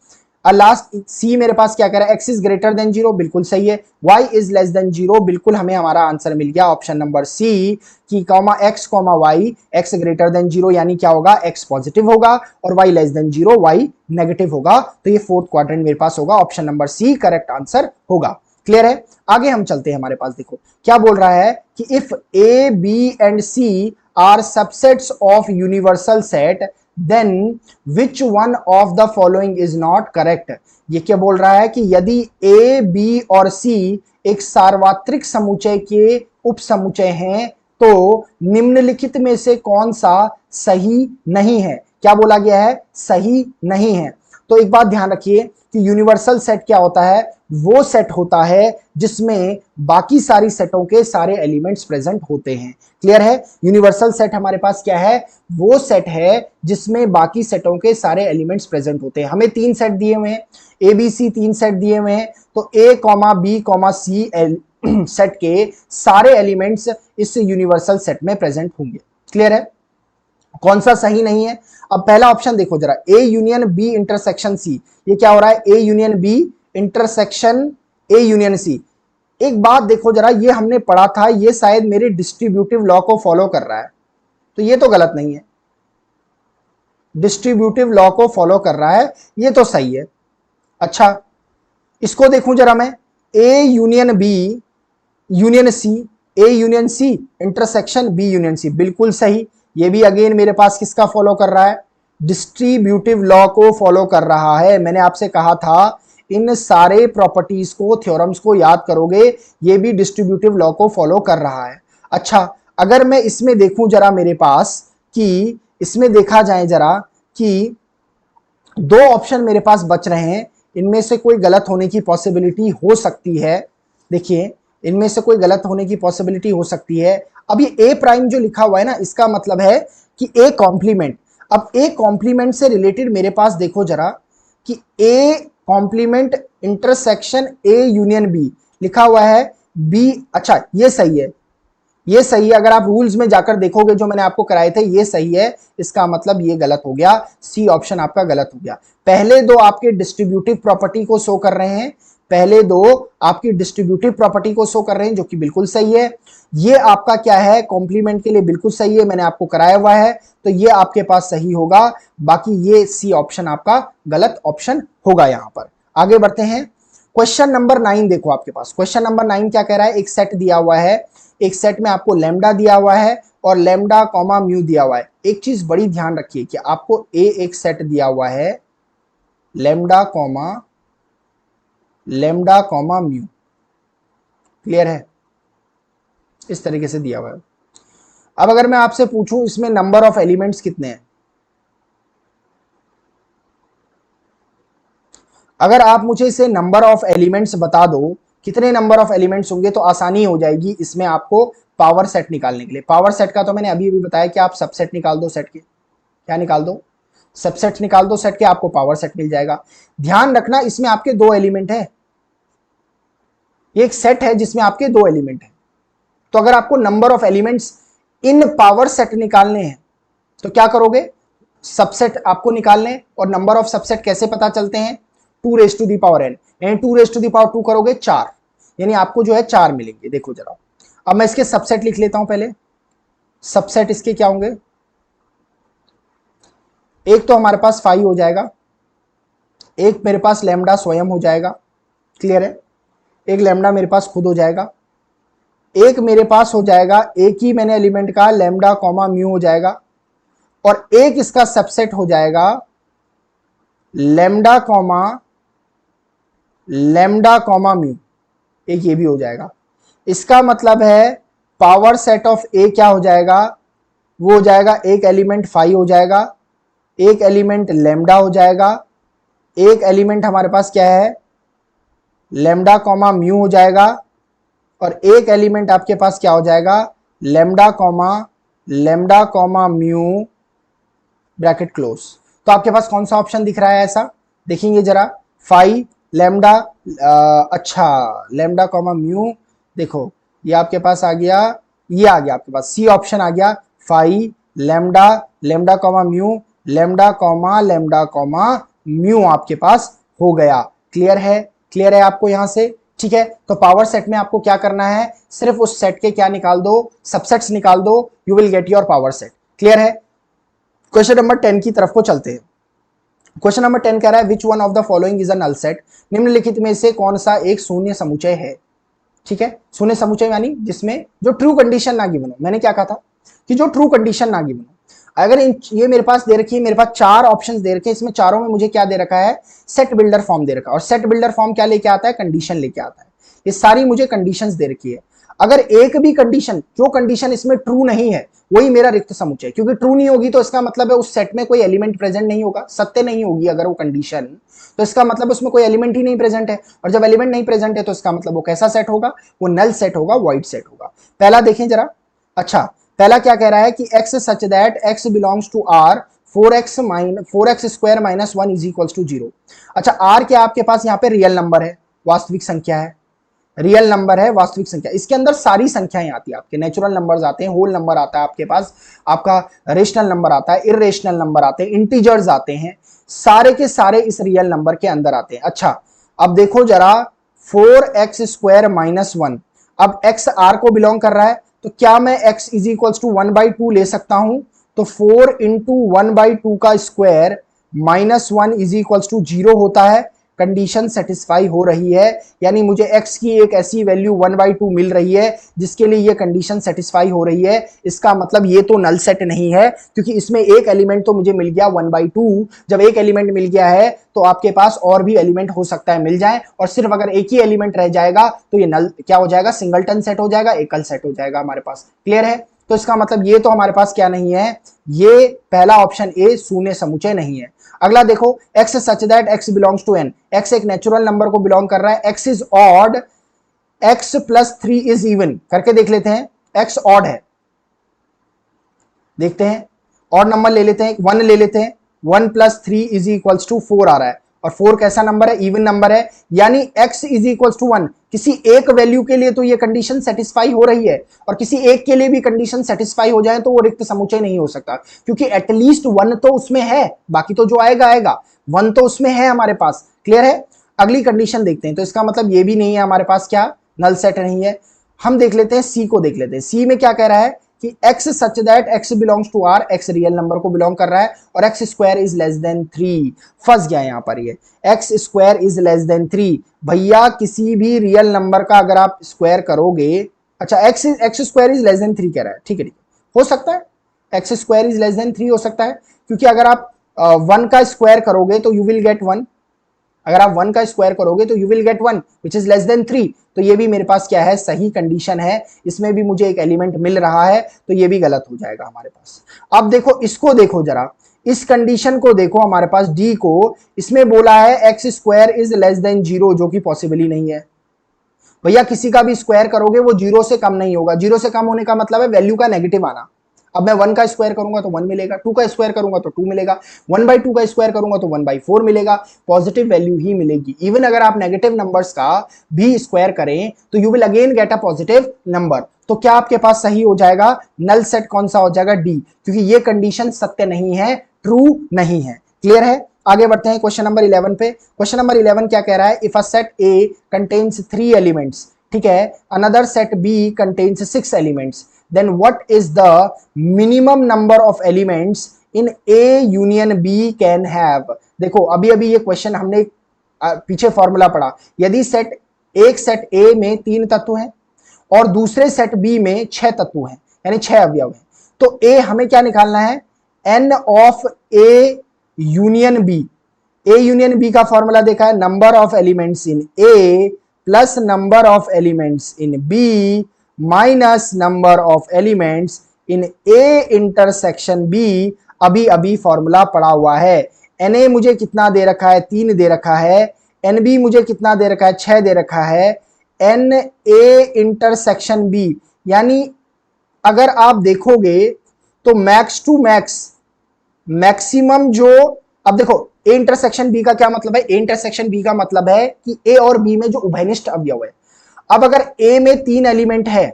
लास्ट सी मेरे पास क्या कह रहा है, x इज ग्रेटर देन 0, बिल्कुल सही है, y इज लेस देन 0, बिल्कुल हमें हमारा आंसर मिल गया ऑप्शन नंबर सी कि x, y, x greater than 0 यानी क्या होगा, x पॉजिटिव होगा और y less than 0, y negative होगा। तो ये फोर्थ क्वाड्रेंट मेरे पास होगा, option number C correct answer होगा। क्लियर है? आगे हम चलते हैं, हमारे पास देखो क्या बोल रहा है कि if A B and C are subsets of universal set then which one of the following is not correct. ये क्या बोल रहा है कि यदि ए बी और सी एक सार्वत्रिक समुच्चय के उप समुच्चय हैं तो निम्नलिखित में से कौन सा सही नहीं है। क्या बोला गया है, सही नहीं है। तो एक बात ध्यान रखिए कि यूनिवर्सल सेट क्या होता है, वो सेट होता है जिसमें बाकी सारी सेटों के सारे एलिमेंट्स प्रेजेंट होते हैं। क्लियर है? यूनिवर्सल सेट हमारे पास क्या है, वो सेट है जिसमें बाकी सेटों के सारे एलिमेंट्स प्रेजेंट होते हैं। हमें 3 सेट दिए हुए हैं, ए बी सी 3 सेट दिए हुए हैं, तो ए बी सी सेट के सारे एलिमेंट्स इस यूनिवर्सल सेट में प्रेजेंट होंगे। क्लियर है? कौन सा सही नहीं है? अब पहला ऑप्शन देखो जरा, A union B intersection C, ये क्या हो रहा है, A union B intersection A union C. एक बात देखो जरा, ये हमने पढ़ा था, ये शायद मेरे डिस्ट्रीब्यूटिव लॉ को फॉलो कर रहा है, तो ये तो गलत नहीं है। डिस्ट्रीब्यूटिव लॉ को फॉलो कर रहा है, ये तो सही है। अच्छा इसको देखूं जरा मैं, A union B union C, A union C intersection B union C, बिल्कुल सही। ये भी अगेन मेरे पास किसका फॉलो कर रहा है, डिस्ट्रीब्यूटिव लॉ को फॉलो कर रहा है। मैंने आपसे कहा था इन सारे प्रॉपर्टीज को, थ्योरम्स को याद करोगे, ये भी डिस्ट्रीब्यूटिव लॉ को फॉलो कर रहा है। अच्छा अगर मैं इसमें देखूं जरा मेरे पास कि इसमें देखा जाए जरा कि 2 ऑप्शन मेरे पास बच रहे हैं, इनमें से कोई गलत होने की पॉसिबिलिटी हो सकती है। देखिए इनमें से कोई गलत होने की पॉसिबिलिटी हो सकती है। अब ये ए प्राइम जो लिखा हुआ है ना, इसका मतलब है कि ए कॉम्प्लीमेंट। अब ए कॉम्प्लीमेंट से रिलेटेड मेरे पास देखो जरा कि A complement intersection A union B लिखा हुआ है, बी, अच्छा ये सही है, ये सही है। अगर आप रूल्स में जाकर देखोगे जो मैंने आपको कराए थे, ये सही है। इसका मतलब ये गलत हो गया, सी ऑप्शन आपका गलत हो गया। पहले दो आपके डिस्ट्रीब्यूटिव प्रॉपर्टी को शो कर रहे हैं, पहले दो आपकी डिस्ट्रीब्यूटिव प्रॉपर्टी को शो कर रहे हैं, जो कि बिल्कुल सही है। ये आपका क्या है, कॉम्प्लीमेंट के लिए बिल्कुल सही है, मैंने आपको कराया हुआ है, तो ये आपके पास सही होगा। बाकी ये सी ऑप्शन आपका गलत ऑप्शन होगा। यहां पर आगे बढ़ते हैं। क्वेश्चन नंबर 9 देखो आपके पास। क्वेश्चन नंबर 9 क्या कह रहा है, एक सेट दिया हुआ है, एक सेट में आपको लैम्डा दिया हुआ है और लैम्डा कॉमा म्यू दिया हुआ है। एक चीज बड़ी ध्यान रखिए कि आपको ए एक सेट दिया हुआ है, लैम्डा कॉमा म्यू, क्लियर है, इस तरीके से दिया हुआ है। अब अगर मैं आपसे पूछूं इसमें नंबर ऑफ एलिमेंट्स कितने हैं, अगर आप मुझे इसे नंबर ऑफ एलिमेंट्स बता दो, कितने नंबर ऑफ एलिमेंट्स होंगे, तो आसानी हो जाएगी इसमें आपको पावर सेट निकालने के लिए। पावर सेट का तो मैंने अभी अभी बताया कि आप सबसेट निकाल दो सेट के, क्या निकाल दो, सबसेट निकाल दो सेट के, आपको पावर सेट मिल जाएगा। ध्यान रखना इसमें आपके दो एलिमेंट है, ये एक सेट है जिसमें आपके दो एलिमेंट है। तो अगर आपको number of elements in power set निकालने हैं तो क्या करोगे, सबसेट आपको निकालने, और नंबर ऑफ सबसेट कैसे पता चलते हैं, 2 raise to the power n, यानी 2 रेज टू दी पावर 2 करोगे 4, यानी आपको जो है 4 मिलेंगे। देखो जरा, अब मैं इसके सबसेट लिख लेता हूं पहले। सबसेट इसके क्या होंगे, एक तो हमारे पास 5 हो जाएगा, एक मेरे पास लैम्डा स्वयं हो जाएगा, क्लियर है, एक लैम्डा मेरे पास खुद हो जाएगा, एक मेरे पास हो जाएगा एक ही मैंने एलिमेंट का लैम्डा कॉमा म्यू हो जाएगा, और एक इसका सबसेट हो जाएगा लैम्डा कॉमा म्यू, एक ये भी हो जाएगा। इसका मतलब है पावर सेट ऑफ ए क्या हो जाएगा, वो हो जाएगा एक एलिमेंट 5 हो जाएगा, एक एलिमेंट लैम्डा हो जाएगा, एक एलिमेंट हमारे पास क्या है लैम्डा कॉमा म्यू हो जाएगा, और एक एलिमेंट आपके पास क्या हो जाएगा lambda comma mu bracket close. तो आपके पास कौन सा ऑप्शन दिख रहा है ऐसा, देखेंगे जरा, 5 लैम्डा, अच्छा लैम्डा कॉमा म्यू, देखो ये आपके पास आ गया, ये आ गया आपके पास सी ऑप्शन आ गया, 5 lambda comma mu, lambda comma mu आपके पास हो गया। क्लियर है आपको यहां से, ठीक है। तो पावर सेट में आपको क्या करना है, सिर्फ उस सेट के क्या निकाल दो, सबसेट्स निकाल दो, you will get your power set. Clear है। क्वेश्चन नंबर 10 की तरफ को चलते हैं। क्वेश्चन नंबर 10 कह रहा है which one of the following is a null set, निम्नलिखित में से कौन सा एक शून्य समुच्चय है। ठीक है, शून्य समुच्चय यानी जिसमें जो ट्रू कंडीशन ना गिवन हो। मैंने क्या कहा था कि जो ट्रू कंडीशन ना गिवन हो। अगर ये मेरे पास दे रखी है, मेरे पास 4 ऑप्शंस दे रखे हैं, इसमें चारों में मुझे क्या दे रखा है, सेट बिल्डर फॉर्म दे रखा है, और सेट बिल्डर फॉर्म क्या लेके आता है, कंडीशन लेके आता है। ये सारी मुझे कंडीशंस दे रखी है। अगर एक भी कंडीशन, जो कंडीशन इसमें ट्रू नहीं है, वही मेरा रिक्त समुच्चय, क्योंकि ट्रू नहीं होगी तो इसका मतलब है उस सेट में कोई एलिमेंट प्रेजेंट नहीं होगा, सत्य नहीं होगी अगर वो कंडीशन, तो इसका मतलब उसमें कोई एलिमेंट ही नहीं प्रेजेंट है, और जब एलिमेंट नहीं प्रेजेंट है तो इसका मतलब वो कैसा सेट होगा, वो नल सेट होगा, वॉइड सेट होगा। पहला देखें जरा, अच्छा पहला क्या कह रहा है कि x such that x belongs to r 4x square minus 1 is equals to 0। अच्छा r क्या आपके पास यहाँ पे रियल नंबर है, वास्तविक संख्या है, रियल नंबर है, वास्तविक संख्या। इसके अंदर सारी संख्याएं आती है, आपके नेचुरल नंबर्स आते हैं, होल नंबर आता है आपके पास, आपका रेशनल नंबर आता है, इरेशनल नंबर आते हैं, इंटीजर्स आते हैं, सारे के सारे इस रियल नंबर के अंदर आते हैं। अच्छा अब देखो जरा, 4x स्क्वायर माइनस 1, अब x r को बिलोंग कर रहा है, तो क्या मैं x इज इक्वल्स टू 1/2 ले सकता हूं, तो 4 इंटू 1/2 का square minus 1 is equals to 0 होता है। कंडीशन सेटिस्फाई हो रही है, यानी मुझे x की एक ऐसी वैल्यू 1/2 मिल रही है जिसके लिए ये कंडीशन सेटिस्फाई हो रही है। इसका मतलब ये तो नल सेट नहीं है, क्योंकि इसमें एक एलिमेंट तो मुझे मिल गया 1/2। जब एक एलिमेंट मिल गया है तो आपके पास और भी एलिमेंट हो सकता है मिल जाए, और सिर्फ अगर एक ही एलिमेंट रह जाएगा तो ये नल क्या हो जाएगा, सिंगलटन सेट हो जाएगा, एकल सेट हो जाएगा हमारे पास। क्लियर है। तो इसका मतलब ये तो हमारे पास क्या नहीं है, ये पहला ऑप्शन ए शून्य समुच्चय नहीं है। अगला देखो, x such that x belongs to n, x एक नेचुरल नंबर को बिलोंग कर रहा है, x is odd, x plus 3 is even करके देख लेते हैं, x ऑड है, देखते हैं ऑड नंबर ले लेते हैं, 1 ले लेते हैं, 1 प्लस 3 इज इक्वल्स टू 4 आ रहा है, और 4 कैसा नंबर है, इवन नंबर है, यानी x इज इक्वल्स टू 1। किसी एक वैल्यू के लिए तो ये कंडीशन सेटिस्फाई हो रही है, और किसी एक के लिए भी कंडीशन सेटिस्फाई हो जाए तो वो रिक्त समुच्चय नहीं हो सकता, क्योंकि एटलीस्ट 1 तो उसमें है, बाकी तो जो आएगा आएगा, 1 तो उसमें है हमारे पास। क्लियर है? अगली कंडीशन देखते हैं, तो इसका मतलब ये भी नहीं है हमारे पास क्या, नल सेट नहीं है। हम देख लेते हैं सी को, देख लेते हैं सी में क्या कह रहा है कि x such that x belongs to r, x real number को बिलोंग कर रहा है, और x square is less than 3। फंस गया यहां पर ये, x square is less than 3। भैया किसी भी रियल नंबर का अगर आप स्क्वायर करोगे, अच्छा x square is less than 3 कह रहा है, ठीक है, हो सकता है x square is less than 3 हो सकता है, क्योंकि अगर आप 1 का स्क्वायर करोगे तो यू विल गेट 1, अगर आप 1 का स्क्वायर करोगे तो you will get 1 which is less than 3। तो ये भी मेरे पास क्या है, सही कंडीशन है, इसमें भी मुझे एक एलिमेंट मिल रहा है, तो ये भी गलत हो जाएगा हमारे पास। अब देखो इसको, देखो जरा इस कंडीशन को देखो, हमारे पास डी को, इसमें बोला है x square is less than 0, जो कि पॉसिबल ही नहीं है। भैया किसी का भी स्क्वायर करोगे वो 0 से कम नहीं होगा, 0 से कम होने का मतलब है वैल्यू का नेगेटिव आना। अब मैं 1 का स्क्वायर करूंगा तो 1 मिलेगा, 2 का स्क्वायर करूंगा तो 2 मिलेगा, 1/2 का स्क्वायर करूंगा तो 1/4 मिलेगा, पॉजिटिव वैल्यू ही मिलेगी। इवन अगर आप नेगेटिव नंबर्स का भी स्क्वायर करें तो you will again get a positive number. तो क्या आपके पास सही हो जाएगा, नल सेट कौन सा हो जाएगा, डी, क्योंकि ये कंडीशन सत्य नहीं है, ट्रू नहीं है। क्लियर है? आगे बढ़ते हैं क्वेश्चन नंबर 11 पे। क्वेश्चन नंबर 11 क्या कह रहा है, if a set A contains 3 elements, ठीक है, another set B contains 6 elements, then what is the minimum number of elements in A union B can have। देखो अभी अभी ये क्वेश्चन हमने पीछे फॉर्मूला पढ़ा, यदि एक सेट A में 3 तत्व हैं और दूसरे सेट B में 6 तत्व हैं, यानी 6 अवयव हैं, तो A हमें क्या निकालना है, N of A union B। A union B का फॉर्मूला देखा है, number of elements in A plus number of elements in B minus number of elements in A intersection B. अभी अभी फॉर्मूला पड़ा हुआ है। एन ए मुझे कितना दे रखा है, 3 दे रखा है, एन बी मुझे कितना दे रखा है, 6 दे रखा है, एन ए इंटरसेक्शन बी, यानी अगर आप देखोगे तो मैक्स टू मैक्स मैक्सिमम जो, अब देखो ए इंटरसेक्शन बी का क्या मतलब है, ए इंटरसेक्शन बी का मतलब है कि ए और बी में जो उभयनिष्ठ अवयव है। अब अगर ए में 3 एलिमेंट है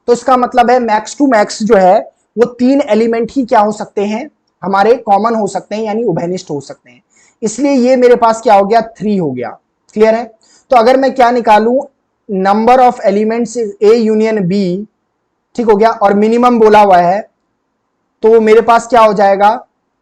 तो इसका मतलब है मैक्स टू मैक्स जो है वो 3 एलिमेंट ही क्या हो सकते हैं, हमारे कॉमन हो सकते हैं, यानी उभयनिष्ठ हो सकते हैं। इसलिए ये मेरे पास क्या हो गया, 3 हो गया। क्लियर है? तो अगर मैं क्या निकालूं, number of elements A union B, ठीक हो गया, और मिनिमम बोला हुआ है, तो मेरे पास क्या हो जाएगा,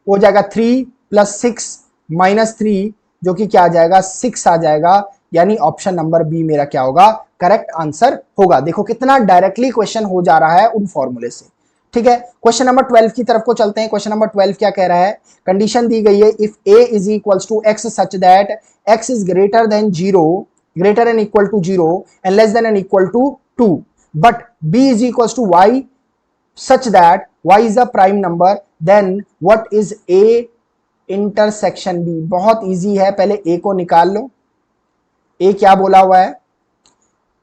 हो जाएगा 3 + 6 - 3, जो कि क्या आ जाएगा, 6 आ जाएगा, यानी ऑप्शन नंबर बी मेरा क्या होगा, करेक्ट आंसर होगा। देखो कितना डायरेक्टली क्वेश्चन हो जा रहा है उन फॉर्मूले से। ठीक है, क्वेश्चन नंबर 12 की तरफ को चलते हैं। क्वेश्चन नंबर 12 क्या कह रहा है, कंडीशन दी गई है, if a is equals to x such that x is greater than 0, greater and equal to 0 and less than and equal to 2, but b is equals to y such that y is a prime number, then what is a intersection b। बहुत easy है, पहले a को निकाल लो। a क्या बोला हुआ है,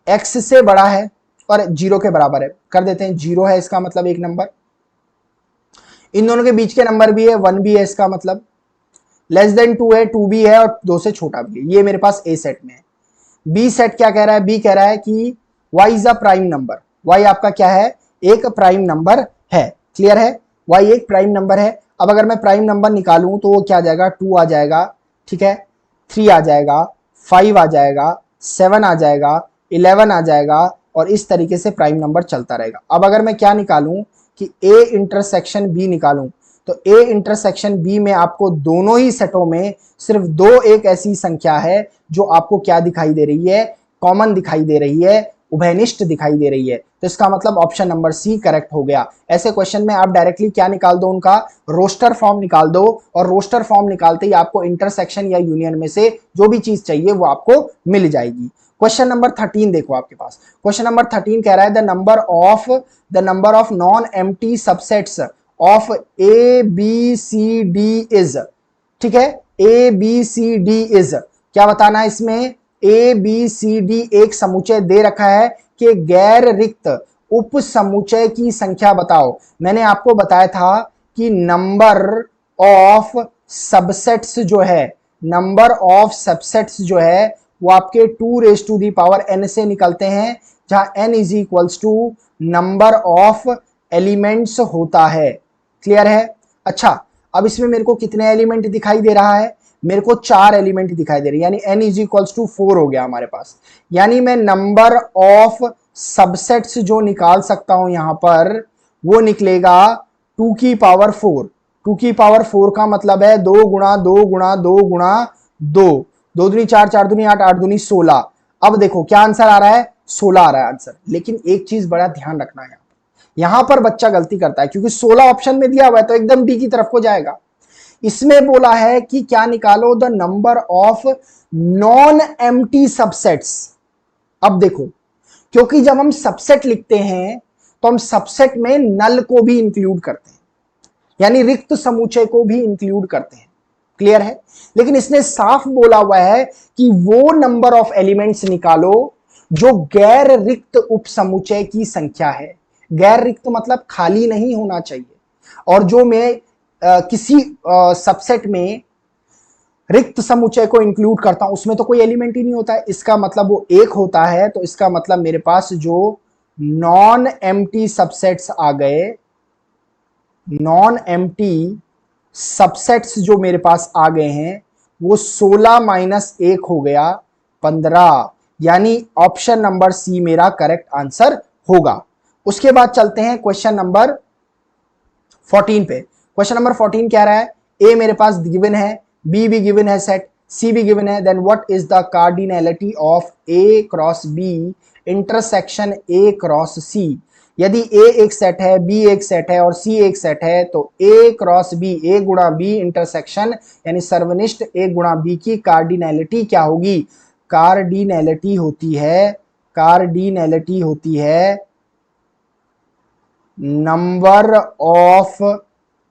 x से बड़ा है और 0 के बराबर है, कर देते हैं 0 है, इसका मतलब एक नंबर, इन दोनों के बीच के नंबर भी है, 1 भी है, इसका मतलब लेस देन 2 है, 2 भी है और 2 से छोटा भी है। ये मेरे पास a सेट में है। b सेट क्या कह रहा है, b कह रहा है कि y is a prime number, y आपका क्या है, एक प्राइम नंबर है। क्लियर है, y एक प्राइम नंबर है। अब अगर मैं प्राइम नंबर निकालूं तो वो क्या आ जाएगा, 2 आ जाएगा, ठीक है, 3 आ जाएगा, 5 आ जाएगा, 7 आ जाएगा, 11 आ जाएगा, और इस तरीके से प्राइम नंबर चलता रहेगा। अब अगर मैं क्या निकालूं कि a इंटरसेक्शन b निकालूं, तो a इंटरसेक्शन b में आपको दोनों ही सेटों में सिर्फ 2 एक ऐसी संख्या है जो आपको क्या दिखाई दे रही है, कॉमन दिखाई दे रही है, उभयनिष्ठ दिखाई दे रही है। तो इसका मतलब ऑप्शन नंबर सी करेक्ट हो गया। ऐसे क्वेश्चन में आप डायरेक्टली क्या निकाल दो, उनका रोस्टर फॉर्म निकाल दो, और रोस्टर फॉर्म निकालते ही आपको इंटरसेक्शन या यूनियन में से जो भी चीज चाहिए वो आपको मिल जाएगी। क्वेश्चन नंबर 13 देखो आपके पास, क्वेश्चन नंबर 13 कह रहा है the number of non empty subsets of A B C D is, ठीक है, A B C D is, क्या बताना है इसमें, ए बी सी डी एक समुच्चय दे रखा है कि गैर रिक्त उप समुच्चय की संख्या बताओ। मैंने आपको बताया था कि नंबर ऑफ सबसेट्स जो है, नंबर ऑफ सबसेट्स जो है वो आपके 2n से निकलते हैं, जहां n is equals to number of elements होता है। क्लियर है? अच्छा, अब इसमें मेरे को कितने एलिमेंट दिखाई दे रहा है? मेरे को 4 एलिमेंट दिखाई दे रहे हैं, यानी n इज इक्वल्स टू 4 हो गया हमारे पास। यानी मैं नंबर ऑफ सबसेट्स जो निकाल सकता हूं यहां पर, वो निकलेगा 2 की पावर 4। 2 की पावर 4 का मतलब है 2 गुणा 2 गुणा 2 गुणा 2, 2 दूनी 4, 4 दूनी 8, 8 दूनी 16। अब देखो क्या आंसर आ रहा है, 16 आ रहा है आंसर। लेकिन एक चीज बड़ा ध्यान रखना है, यहां पर बच्चा गलती करता है, क्योंकि 16 ऑप्शन में दिया हुआ है तो एकदम डी की तरफ को जाएगा। इसमें बोला है कि क्या निकालो, the number of non empty subsets. अब देखो, क्योंकि जब हम सबसेट लिखते हैं तो हम सबसेट में नल को भी इंक्लूड करते हैं, यानी रिक्त समुच्चय को भी इंक्लूड करते हैं। क्लियर है? लेकिन इसने साफ बोला हुआ है कि वो नंबर ऑफ एलिमेंट्स निकालो जो गैर रिक्त उप समुच्चय की संख्या है। गैर रिक्त मतलब खाली नहीं होना चाहिए, और जो मैं किसी सबसेट में रिक्त समुच्चय को इंक्लूड करता हूं उसमें तो कोई एलिमेंट ही नहीं होता है, इसका मतलब वो एक होता है। तो इसका मतलब मेरे पास जो नॉन एम्प्टी सबसेट्स आ गए, नॉन एम्प्टी सबसेट्स जो मेरे पास आ गए हैं वो 16 माइनस 1 हो गया 15, यानी ऑप्शन नंबर सी मेरा करेक्ट आंसर होगा। उसके बाद चलते हैं क्वेश्चन नंबर 14 पे। क्वेश्चन नंबर 14 क्या रहा है, ए मेरे पास गिवन है, बी भी गिवन है सेट, सी भी गिवन है, then what is the cardinality of A cross B intersection A cross C. यदि ए एक सेट है, बी एक सेट है और सी एक सेट है, तो ए क्रॉस बी, ए गुणा बी इंटरसेक्शन यानी सर्वनिष्ठ ए गुणा बी की कार्डिनैलिटी क्या होगी? कार्डिनैलिटी होती है number of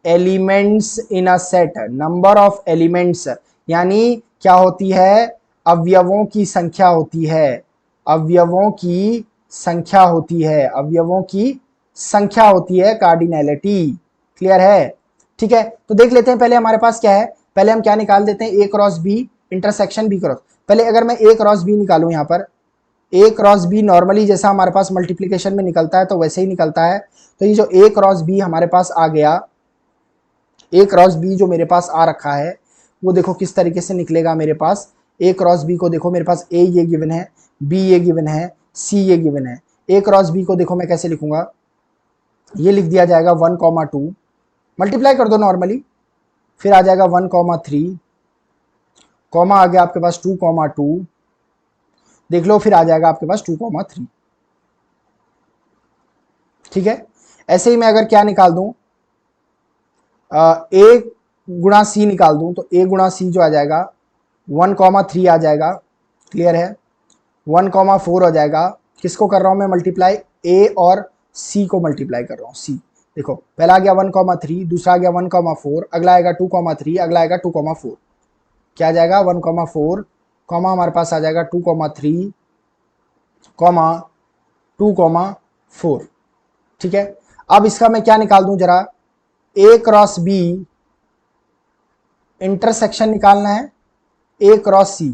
elements in a set. Number of elements यानी क्या होती है? अवयवों की संख्या होती है, अवयवों की संख्या होती है, अवयवों की संख्या होती है कार्डिनैलिटी। क्लियर है? ठीक है, तो देख लेते हैं पहले हमारे पास क्या है। पहले हम क्या निकाल देते हैं, A cross B intersection B cross. पहले अगर मैं ए क्रॉस बी निकालूं, यहां पर ए क्रॉस बी नॉर्मली जैसा हमारे पास मल्टीप्लीकेशन में निकलता है तो वैसे ही निकलता है। तो ये जो ए क्रॉस बी हमारे पास आ गया, ए क्रॉस बी जो मेरे पास आ रखा है वो देखो किस तरीके से निकलेगा मेरे पास। ए क्रॉस बी को देखो, मेरे पास ए ये गिवन है, बी ये गिवन है, सी ये गिवन है। ए क्रॉस बी को देखो मैं कैसे लिखूंगा, ये लिख दिया जाएगा 1,2, मल्टीप्लाई कर दो नॉर्मली, फिर आ जाएगा 1,3, कॉमा आ गया आपके पास 2,2, देख लो फिर आ जाएगा आपके पास 2,3। ठीक है, ऐसे ही मैं अगर क्या निकाल दूं, ए गुणा सी निकाल दूं, तो ए गुणा सी जो आ जाएगा 1,3 आ जाएगा। क्लियर है? 1,4 हो जाएगा। किसको कर रहा हूं मैं मल्टीप्लाई? ए और सी को मल्टीप्लाई कर रहा हूं। सी देखो, पहला आ गया 1,3, दूसरा आ गया 1,4, अगला आएगा 2,3, अगला आएगा 2,4। क्या आ जाएगा? 1,4 कॉमा हमारे पास आ जाएगा 2,3 कॉमा 2,4। ठीक है, अब इसका मैं क्या निकाल दूं जरा, ए क्रॉस बी इंटरसेक्शन निकालना है ए क्रॉस सी,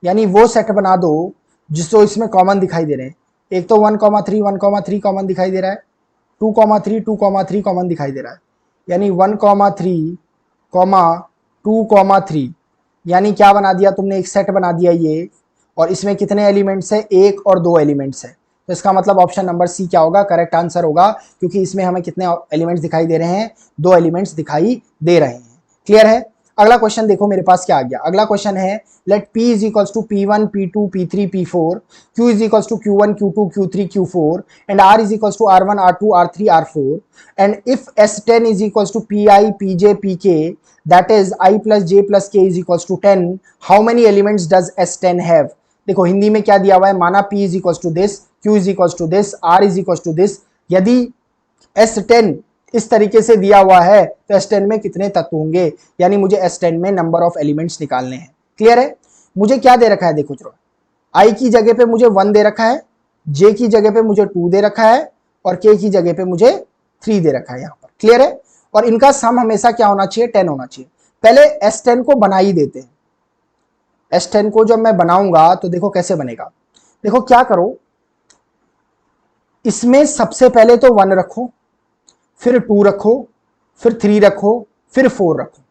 यानी वो सेट बना दो जिसको इसमें कॉमन दिखाई दे रहे हैं। एक तो 1,3 1,3 कॉमन दिखाई दे रहा है, 2,3 2,3 कॉमन दिखाई दे रहा है, यानी 1,3 2,3, यानी क्या बना दिया तुमने, एक सेट बना दिया ये। और इसमें कितने एलिमेंट्स है? एक और दो एलिमेंट्स है। तो इसका मतलब ऑप्शन नंबर सी क्या होगा? करेक्ट आंसर होगा, क्योंकि इसमें हमें कितने एलिमेंट्स दिखाई दे रहे हैं? दो एलिमेंट्स दिखाई दे रहे हैं। क्लियर है? अगला क्वेश्चन देखो मेरे पास क्या आ गया। अगला क्वेश्चन है, let P is equals to P1 P2 P3 P4, Q is equals to Q1 Q2 Q3 Q4 and R is equals to R1 R2 R3 R4 and if S10 is equals to PI PJ PK that is I plus J plus K is equals to 10, how many elements does S10 have? देखो हिंदी में क्या दिया हुआ है, माना P is equals to this, Q is equals to this, R is equals to this. यदि S10 इस तरीके से दिया हुआ है तो S10 में कितने तत्व होंगे, यानी मुझे S10 में नंबर ऑफ एलिमेंट्स निकालने हैं। क्लियर है? मुझे क्या दे रखा है, देखो जरा, आई की जगह पे मुझे 1 दे रखा है, जे की जगह पे मुझे 2 दे रखा है और के की जगह पे मुझे 3 दे रखा है यहां पर। क्लियर है? और इनका सम हमेशा क्या होना चाहिए? 10 होना चाहिए। पहले S10 को बना ही देते हैं। S10 को जब मैं बनाऊंगा तो देखो कैसे बनेगा। देखो क्या करो, इसमें सबसे पहले तो 1 रखो, फिर 2 रखो, फिर 3 रखो, फिर 4 रखो।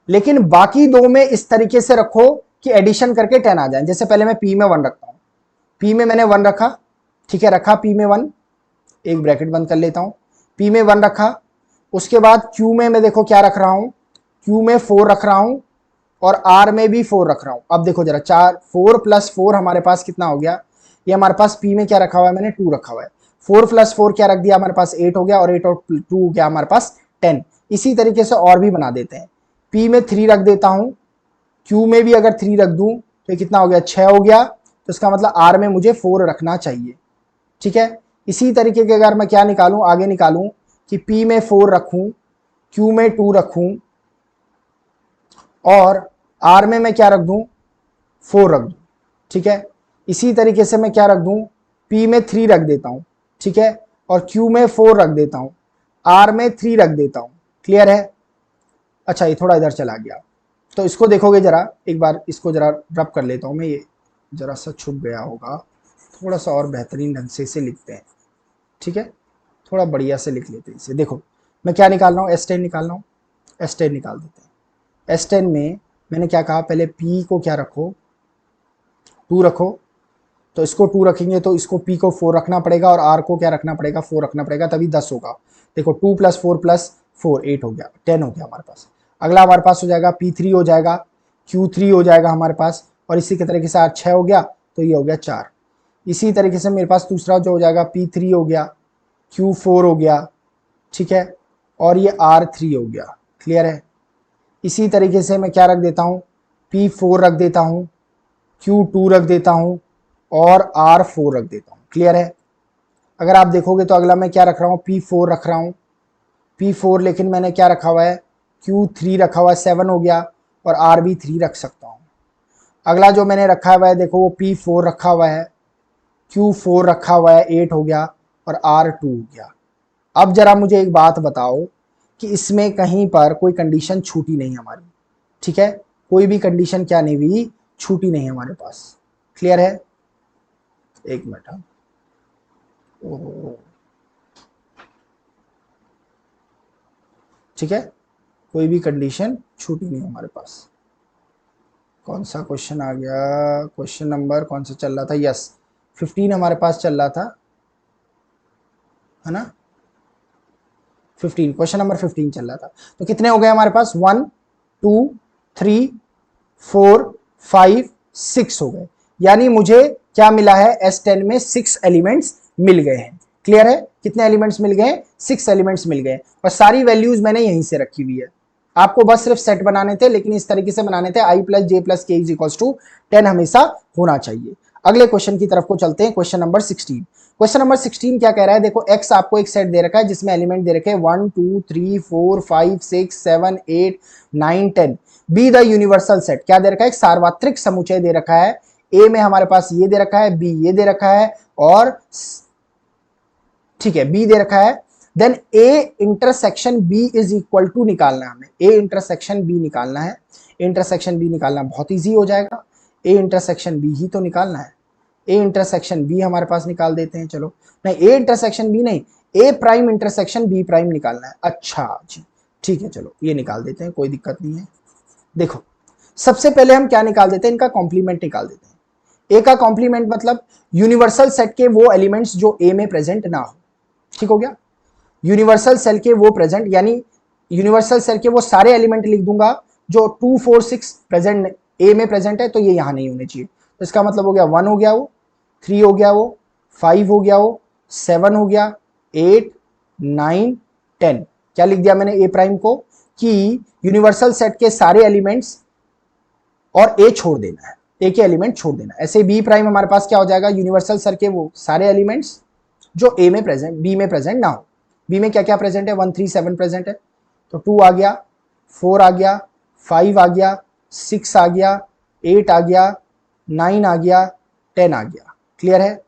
लेकिन बाकी दो में इस तरीके से रखो कि एडिशन करके 10 आ जाए। जैसे पहले मैं P में 1 रखता हूं, P में मैंने 1 रखा, ठीक है, रखा P में 1, एक ब्रैकेट बंद कर लेता हूं, P में 1 रखा। उसके बाद Q में मैं देखो क्या रख रहा हूं, Q में 4 रख रहा हूं और R में भी 4 रख रहा हूं। अब देखो जरा, 4 प्लस 4 हमारे पास कितना हो गया? ये हमारे पास P में क्या रखा हुआ है? मैंने 2 रखा हुआ है। 4 प्लस 4 क्या रख दिया हमारे पास? 8 हो गया, और 8 और 2 हो गया हमारे पास 10। इसी तरीके से और भी बना देते हैं। P में 3 रख देता हूं, Q में भी अगर 3 रख दूं तो कितना हो गया? 6 हो गया। तो इसका मतलब R में मुझे 4 रखना चाहिए, ठीक है। इसी तरीके के अगर मैं क्या निकालूं, आगे निकालूं कि P में 4 रखूं, Q में 2 रखूं और R में मैं क्या रख दूं? 4 रख दूं, ठीक है। इसी तरीके से मैं क्या रख दूं? P में 3 रख देता हूं, ठीक है, और Q में 4 रख देता हूं, R में 3 रख देता हूं। क्लियर है? अच्छा, ये थोड़ा इधर चला गया, तो इसको देखोगे जरा, एक बार इसको जरा रब कर लेता हूं मैं, ये जरा सा छुप गया होगा, थोड़ा सा और बेहतरीन ढंग से इसे लिखते हैं, ठीक है, थोड़ा बढ़िया से लिख लेते हैं इसे। देखो मैं क्या निकाल रहा हूँ? S10 निकाल रहा हूँ, S10 निकाल देते हैं। S10 में मैंने क्या कहा, पहले P को क्या रखो? 2 रखो। तो इसको 2 रखेंगे तो इसको P को 4 रखना पड़ेगा और R को क्या रखना पड़ेगा? 4 रखना पड़ेगा, तभी 10 होगा। देखो 2 प्लस 4 प्लस 4 8 हो गया, 10 हो गया हमारे पास। अगला हमारे पास हो जाएगा P3 हो जाएगा, Q3 हो जाएगा हमारे पास, और इसी के तरीके से R 6 हो गया, तो ये हो गया 4। इसी तरीके से मेरे पास दूसरा जो हो जाएगा P3 हो गया, Q4 हो गया, ठीक है, और ये R3 हो गया। क्लियर है? इसी तरीके से मैं क्या रख देता हूँ? P4 रख देता हूँ, Q2 रख देता हूँ और R4 रख देता हूँ। क्लियर है? अगर आप देखोगे तो अगला मैं क्या रख रहा हूँ? P4 रख रहा हूँ, P4, लेकिन मैंने क्या रखा हुआ है? Q3 रखा हुआ है, 7 हो गया, और R भी 3 रख सकता हूँ। अगला जो मैंने रखा हुआ है देखो, वो P4 रखा हुआ है, Q4 रखा हुआ है, 8 हो गया, और R2 हो गया। अब जरा मुझे एक बात बताओ कि इसमें कहीं पर कोई कंडीशन छूटी नहीं हमारी, ठीक है, कोई भी कंडीशन क्या नहीं हुई? छूटी नहीं हमारे पास। क्लियर है? एक मिनट, हाँ, ठीक है, कोई भी कंडीशन छूटी नहीं हमारे पास। कौन सा क्वेश्चन आ गया? क्वेश्चन नंबर कौन सा चल रहा था? यस, 15 हमारे पास चल रहा था, है ना? 15, क्वेश्चन नंबर 15 चल रहा था। तो कितने हो गए हमारे पास? 1 2 3 4 5 6 हो गए। यानी मुझे क्या मिला है? S10 में 6 एलिमेंट्स मिल गए हैं। क्लियर है? कितने एलिमेंट्स मिल गए? 6 एलिमेंट्स मिल गए, और सारी वैल्यूज मैंने यहीं से रखी हुई है। आपको बस सिर्फ सेट बनाने थे, लेकिन इस तरीके से बनाने थे, I प्लस जे प्लस के इज इक्वल्स टू 10 हमेशा होना चाहिए। अगले क्वेश्चन की तरफ को चलते हैं, क्वेश्चन नंबर 16। क्वेश्चन नंबर 16 क्या कह रहा है? देखो x आपको एक सेट दे रखा है जिसमें एलिमेंट दे रखे हैं 1 2 3 4 5 6 7 8 9 10। बी द यूनिवर्सल सेट, क्या दे रखा है? एक सार्वत्रिक समुच्चय दे रखा है। ए में हमारे पास ये दे रखा है, बी ये दे रखा है, और ठीक है बी दे रखा है। Then A intersection B is equal to निकालना है हमें, ए इंटरसेक्शन बी निकालना है। इंटरसेक्शन बी निकालना बहुत इजी हो जाएगा, ए इंटरसेक्शन बी ही तो निकालना है। ए इंटरसेक्शन बी हमारे पास निकाल देते हैं, चलो, नहीं ए इंटरसेक्शन बी नहीं, ए प्राइम इंटरसेक्शन बी प्राइम निकालना है। अच्छा जी, ठीक है, चलो ये निकाल देते हैं, कोई दिक्कत नहीं है। देखो सबसे पहले हम क्या निकाल देते हैं? इनका कॉम्प्लीमेंट निकाल देते हैं। ए का कॉम्प्लीमेंट मतलब यूनिवर्सल सेट के वो एलिमेंट्स जो ए में प्रेजेंट ना हो। ठीक हो गया? यूनिवर्सल सेल के वो प्रेजेंट, यानी यूनिवर्सल सेल के वो सारे एलिमेंट लिख दूंगा जो 2 4 6 प्रेजेंट ए में प्रेजेंट है, तो ये यहां नहीं होने चाहिए। तो इसका मतलब हो गया 1 हो गया वो, 3 हो गया वो, 5 हो गया वो, 7 हो गया, 8 9 10। क्या लिख दिया मैंने ए प्राइम को? कि यूनिवर्सल सेट के सारे एलिमेंट्स और ए छोड़ देना है, ए के एलिमेंट छोड़ देना है। ऐसे बी प्राइम हमारे पास क्या हो जाएगा? यूनिवर्सल सेट के वो सारे एलिमेंट्स जो ए में प्रेजेंट, बी में प्रेजेंट ना हो। बी में क्या क्या प्रेजेंट है? 1 3 7 प्रेजेंट है, तो 2 आ गया, 4 आ गया, 5 आ गया, 6 आ गया, 8 आ गया, 9 आ गया, 10 आ गया। क्लियर है।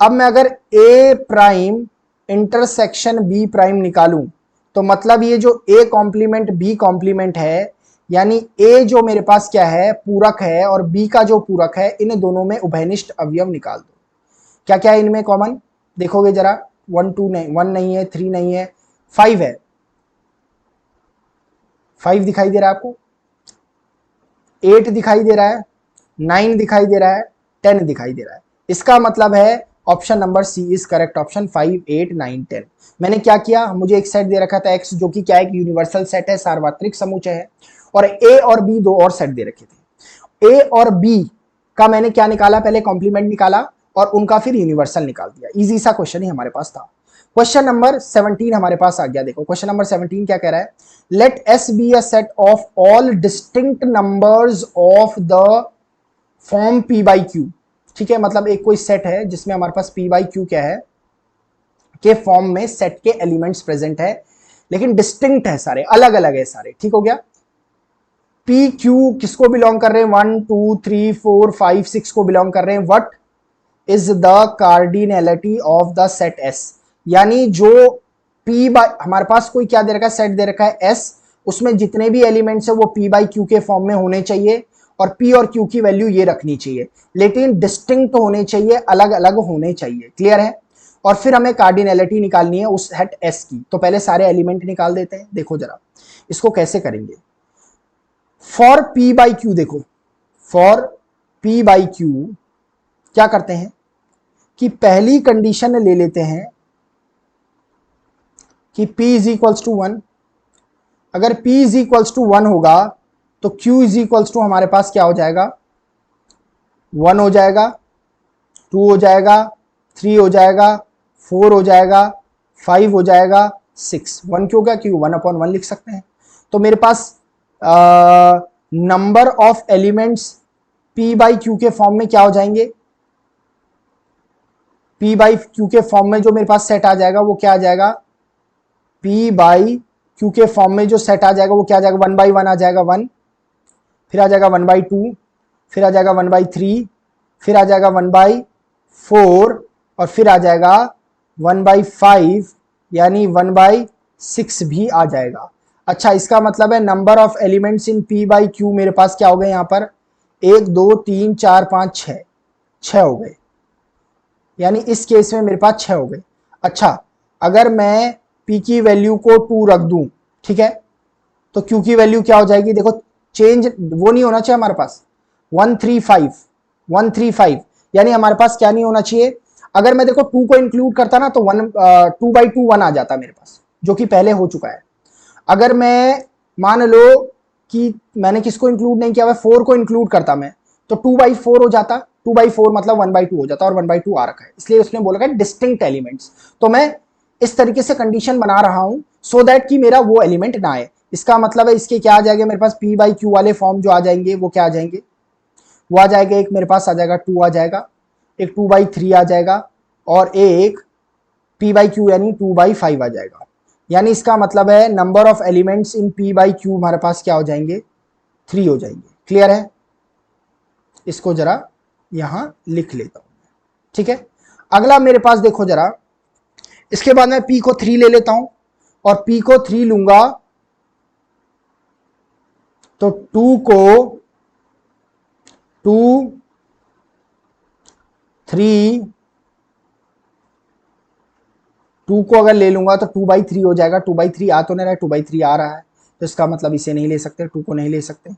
अब मैं अगर ए प्राइम इंटरसेक्शन बी प्राइम निकालूं तो मतलब ये जो ए कॉम्प्लीमेंट बी कॉम्प्लीमेंट है, यानी ए जो मेरे पास क्या है पूरक है और बी का जो पूरक है, इन दोनों में उभयनिष्ठ अवयव निकाल दो। क्या क्या है इनमें कॉमन, देखोगे जरा। 1 2 नहीं, 1 नहीं है, 3 नहीं है, 5 है। 5 दिखाई दे रहा है आपको, 8 दिखाई दे रहा है, 9 दिखाई दे रहा है, 10 दिखाई दे रहा है। इसका मतलब है option number C is correct option. 5 8 9 10। मैंने क्या किया, मुझे एक सेट दे रखा था एक्स जो कि क्या है, एक यूनिवर्सल सेट है, सार्वत्रिक समुच्चय है, और ए और बी दो और सेट दे रखे थे। ए और बी का मैंने क्या निकाला, पहले कॉम्प्लीमेंट निकाला और उनका फिर यूनिवर्सल निकाल दिया। इजी सा क्वेश्चन ही हमारे पास था। क्वेश्चन नंबर 17 हमारे पास आ गया। देखो क्वेश्चन नंबर 17 क्या कह रहा है, let S be a set of all distinct numbers of the form P by Q. ठीक है, मतलब एक कोई सेट है जिसमें हमारे पास पी बाई क्यू क्या है के फॉर्म में सेट के एलिमेंट्स प्रेजेंट है, लेकिन डिस्टिंक्ट है, सारे अलग अलग है सारे। ठीक हो गया। पी क्यू किसको बिलोंग कर रहे हैं, 1 2 3 4 5 6 को बिलोंग कर रहे हैं। What is the cardinality of the set S, यानी जो पी बाई हमारे पास कोई क्या दे रखा है, सेट दे रखा है एस, उसमें जितने भी एलिमेंट्स है वो पी बाई क्यू के फॉर्म में होने चाहिए और पी और क्यू की वैल्यू ये रखनी चाहिए, लेकिन डिस्टिंक्ट होने चाहिए, अलग अलग होने चाहिए। क्लियर है। और फिर हमें कार्डिनैलिटी निकालनी है उस सेट एस की। तो पहले सारे एलिमेंट निकाल देते हैं। देखो जरा इसको कैसे करेंगे। फॉर पी बाई क्यू, देखो फॉर पी बाई क्यू क्या करते हैं कि पहली कंडीशन ले लेते हैं कि p इज इक्वल्स टू 1। अगर p इज इक्वल्स टू 1 होगा तो q इज इक्वल्स टू हमारे पास क्या हो जाएगा, 1 हो जाएगा, 2 हो जाएगा, 3 हो जाएगा, 4 हो जाएगा, 5 हो जाएगा, 6। 1 क्यों होगा, क्यों 1 अपॉन 1 लिख सकते हैं। तो मेरे पास number of elements p by Q के फॉर्म में क्या हो जाएंगे, p बाई क्यू के फॉर्म में जो मेरे पास सेट आ जाएगा वो क्या आ जाएगा, p बाई क्यू के फॉर्म में जो सेट आ जाएगा वो क्या आ जाएगा, 1 बाई 1 आ जाएगा 1, फिर आ जाएगा 1 बाई 2, फिर आ जाएगा 1 बाई 3, फिर आ जाएगा 1 बाई 4 और फिर आ जाएगा 1 बाई 5 यानी 1 बाई 6 भी आ जाएगा। अच्छा, इसका मतलब है number of elements in p by Q मेरे पास क्या हो गए यहाँ पर, 1 2 3 4 5 6, 6 हो गए, यानी इस केस में मेरे पास 6 हो गए। अच्छा, अगर मैं p की वैल्यू को 2 रख दूं, ठीक है, तो q की वैल्यू क्या हो जाएगी, देखो चेंज वो नहीं होना चाहिए हमारे पास 135 135, यानी हमारे पास क्या नहीं होना चाहिए। अगर मैं देखो 2 को इंक्लूड करता ना तो 2 बाई 2 1 आ जाता मेरे पास, जो कि पहले हो चुका है। अगर मैं मान लो कि मैंने किसको इंक्लूड नहीं किया हुआ, 4 को इंक्लूड करता मैं तो 2 बाई 4 हो जाता, 2 बाई 4 मतलब 1 बाई 2 हो जाता और 1 बाई 2 आ रखा है, इसलिए उसने बोला है डिस्टिंक्ट एलिमेंट्स। तो मैं इस तरीके से कंडीशन बना रहा हूं सो दैट कि मेरा वो एलिमेंट ना आए। इसका मतलब है इसके क्या आ जाएगा, मेरे पास p बाई क्यू वाले फॉर्म जो आ जाएंगे वो क्या आ जाएंगे, वो आ जाएगा, एक मेरे पास आ जाएगा 2 आ जाएगा, एक 2 बाई 3 आ जाएगा और एक p बाई क्यू यानी 2 बाई 5 आ जाएगा। यानी इसका मतलब है number of elements in p by Q हमारे पास क्या हो जाएंगे, 3 हो जाएंगे। क्लियर है। इसको जरा यहां लिख लेता हूं, ठीक है। अगला मेरे पास देखो जरा, इसके बाद मैं p को 3 ले लेता हूं और p को 3 लूंगा तो 2 को 2 3 2 को अगर ले लूंगा तो 2 बाई 3 हो जाएगा। 2 बाई 3 आ तो नहीं रहा है, 2 बाई 3 आ रहा है, तो इसका मतलब इसे नहीं ले सकते, 2 को नहीं ले सकते,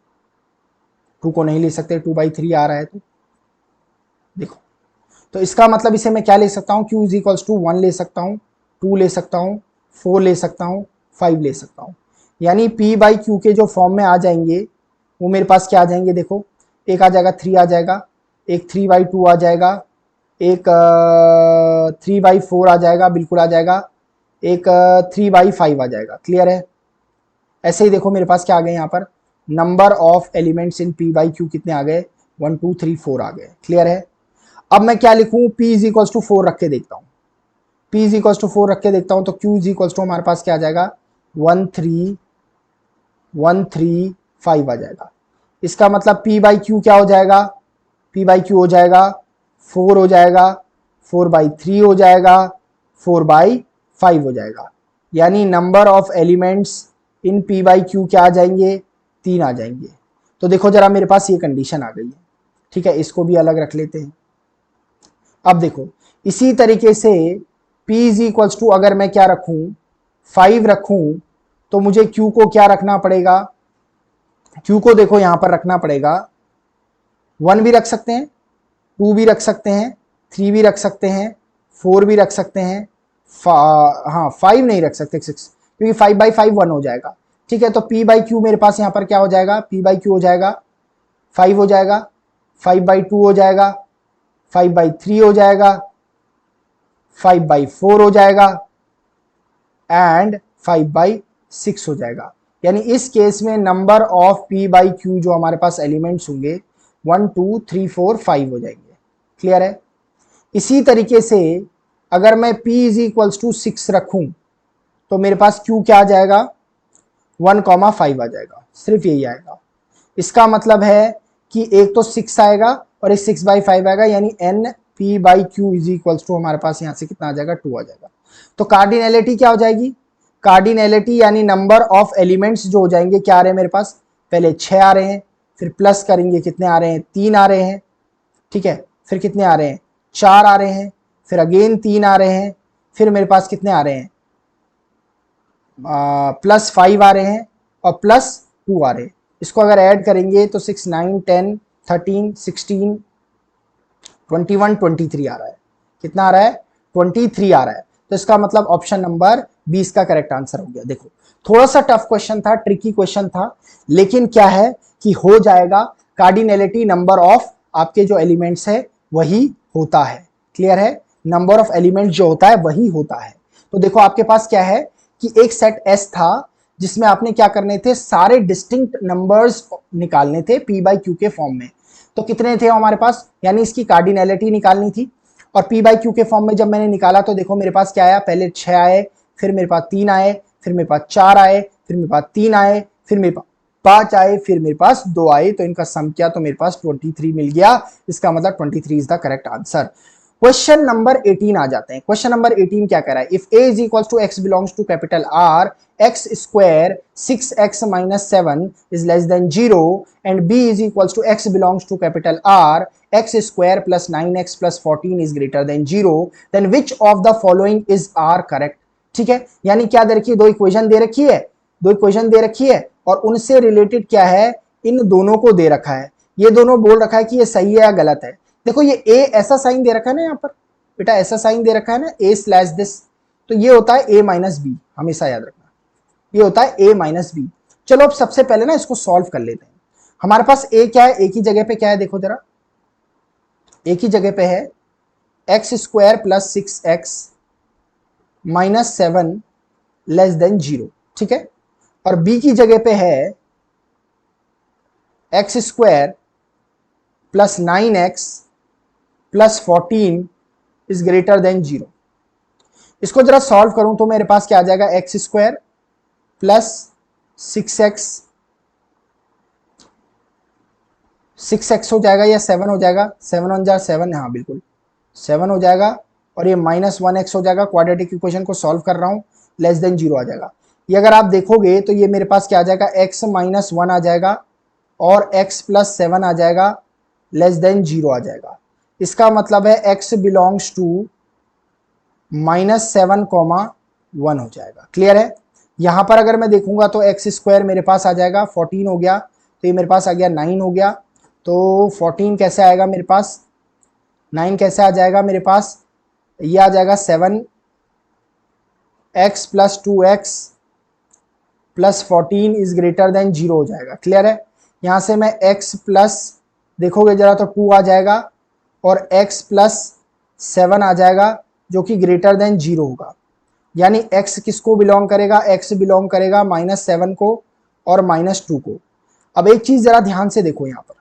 2 को नहीं ले सकते, 2 बाई 3 आ रहा है। तो देखो, तो इसका मतलब इसे मैं क्या ले सकता हूँ, q इज इक्वल्स टू 1 ले सकता हूँ, 2 ले सकता हूँ, 4 ले सकता हूँ, 5 ले सकता हूँ। यानी p बाई क्यू के जो फॉर्म में आ जाएंगे वो मेरे पास क्या आ जाएंगे, देखो एक आ जाएगा 3 आ जाएगा, एक 3 बाई 2 आ जाएगा, एक 3 बाई 4 आ जाएगा, बिल्कुल आ जाएगा, एक 3 बाई 5 आ जाएगा। क्लियर है। ऐसे ही देखो मेरे पास क्या आ गए यहाँ पर, number of elements in p by Q कितने आ गए, 1 2 3 4 आ गए। क्लियर है। अब मैं क्या लिखूं, p इज इक्वल्स टू 4 रख के देखता हूं, p इज इक्वल्स टू 4 रख के देखता हूं तो q इज इक्वल्स टू हमारे पास क्या आ जाएगा, 1 3 1 3 5 आ जाएगा। इसका मतलब p बाई क्यू क्या हो जाएगा, P बाई क्यू हो जाएगा 4 हो जाएगा, 4/3 हो जाएगा, 4/5 हो जाएगा। यानी number of elements in P by Q क्या आ जाएंगे, 3 आ जाएंगे। तो देखो जरा मेरे पास ये कंडीशन आ गई है, ठीक है, इसको भी अलग रख लेते हैं। अब देखो इसी तरीके से P इज इक्वल्स टू अगर मैं क्या रखूं 5 रखूं तो मुझे Q को क्या रखना पड़ेगा, Q को देखो यहां पर रखना पड़ेगा 1 भी रख सकते हैं, 2 भी रख सकते हैं, 3 भी रख सकते हैं, 4 भी रख सकते हैं, हाँ 5 नहीं रख सकते 6, क्योंकि 5/5 1 हो जाएगा। ठीक है, तो P बाई क्यू मेरे पास यहां पर क्या हो जाएगा, P बाई क्यू हो जाएगा 5 हो जाएगा, 5/2 हो जाएगा, 5/3 हो जाएगा, 5/4 हो जाएगा एंड 5/6 हो जाएगा। यानी इस केस में number of P by Q जो हमारे पास एलिमेंट्स होंगे 1 2 3 4 5 हो जाएंगे। क्लियर है। इसी तरीके से अगर मैं P इज इक्वल्स टू 6 रखूं तो मेरे पास Q क्या आ जाएगा 1,5 आ जाएगा, सिर्फ यही आएगा। इसका मतलब है कि एक तो 6 आएगा और एक 6/5 आएगा, यानी n P by Q is equals to हमारे पास यहां से कितना आ जाएगा 2 आ जाएगा। तो कार्डिनैलिटी क्या हो जाएगी, कार्डिनैलिटी यानी नंबर ऑफ एलिमेंट्स जो हो जाएंगे क्या आ रहे हैं मेरे पास, पहले 6 आ रहे हैं, फिर प्लस करेंगे कितने आ रहे हैं 3 आ रहे हैं, ठीक है, फिर कितने आ रहे हैं 4 आ रहे हैं, फिर अगेन 3 आ रहे हैं, फिर मेरे पास कितने आ रहे हैं +5 आ रहे हैं और +2 आ रहे हैं। इसको अगर ऐड करेंगे तो 6 9 10 13 16 21 23 आ रहा है। कितना आ रहा है 23 आ रहा है। तो इसका मतलब ऑप्शन नंबर 20 का करेक्ट आंसर हो गया। देखो थोड़ा सा टफ क्वेश्चन था, ट्रिकी क्वेश्चन था, लेकिन क्या है कि हो जाएगा। कार्डिनैलिटी नंबर ऑफ आपके जो एलिमेंट्स है वही होता है। क्लियर है, नंबर ऑफ एलिमेंट्स जो होता है वही होता है। तो देखो आपके पास क्या है कि एक सेट S था जिसमें आपने क्या करने थे, सारे डिस्टिंक्ट नंबर्स निकालने थे P बाई क्यू के फॉर्म में। तो कितने थे हमारे पास, यानी इसकी कार्डिनैलिटी निकालनी थी। और P बाई क्यू के फॉर्म में जब मैंने निकाला तो देखो मेरे पास क्या आया, पहले 6 आए, फिर मेरे पास 3 आए, फिर मेरे पास 4 आए, फिर मेरे पास 3 आए, फिर मेरे पास 5 आए, फिर मेरे पास 2 आए। तो इनका सम किया तो मेरे पास 23 मिल गया। इसका मतलब 23 is the correct answer. Question number 18 आ जाते हैं। क्वेश्चन नंबर 18 क्या कह रहा है, if a is equal to x belongs to capital R, x square 6x minus 7 is less than 0 and b is equal to x belongs to capital R, x square plus 9x plus 14 is greater than 0, then which of the following is are correct. ठीक है, यानी क्या दे रखी है, दो equation दे रखी है, दो इक्वेशन दे रखी है और उनसे रिलेटेड क्या है, इन दोनों को दे रखा है। ये दोनों बोल रखा है कि ये सही है या गलत है। देखो ये a ऐसा साइन दे रखा है ना, यहाँ पर बेटा ऐसा साइन दे रखा है ना a/this, तो ये होता है a माइनस बी, हमेशा याद रखना ये होता है a माइनस बी। चलो अब सबसे पहले ना इसको सॉल्व कर लेते हैं। हमारे पास a क्या है, a की जगह पे क्या है, देखो जरा a की जगह पे है x square plus 6x minus 7 less than 0। ठीक है, और b की जगह पे है x square plus 9x plus 14 is greater than 0। इसको जरा सॉल्व करूं तो मेरे पास क्या आ जाएगा, एक्स स्क्वायर प्लस 6x हो जाएगा या 7 हो जाएगा, 7 1 7, हाँ बिल्कुल 7 हो जाएगा, और ये -1x हो जाएगा। क्वाड्रेटिक इक्वेशन को सॉल्व कर रहा हूं, लेस देन 0 आ जाएगा। ये अगर आप देखोगे तो ये मेरे पास क्या आ जाएगा, x माइनस 1 आ जाएगा और x प्लस 7 आ जाएगा, लेस देन 0 आ जाएगा। इसका मतलब है x बिलोंग्स टू -7, 1 हो जाएगा। क्लियर है। यहां पर अगर मैं देखूंगा तो x स्क्वायर मेरे पास आ जाएगा 14 हो गया, तो ये मेरे पास आ गया 9 हो गया। तो 14 कैसे आएगा मेरे पास, 9 कैसे आ जाएगा मेरे पास, ये आ जाएगा 7x plus 2x plus 14 is greater than 0 हो जाएगा। क्लियर है। यहां से मैं x प्लस देखोगे जरा तो 2 आ जाएगा और x प्लस 7 आ जाएगा जो कि ग्रेटर देन 0 होगा। यानी x किसको बिलोंग करेगा, x बिलोंग करेगा -7 को और -2 को। अब एक चीज जरा ध्यान से देखो, यहां पर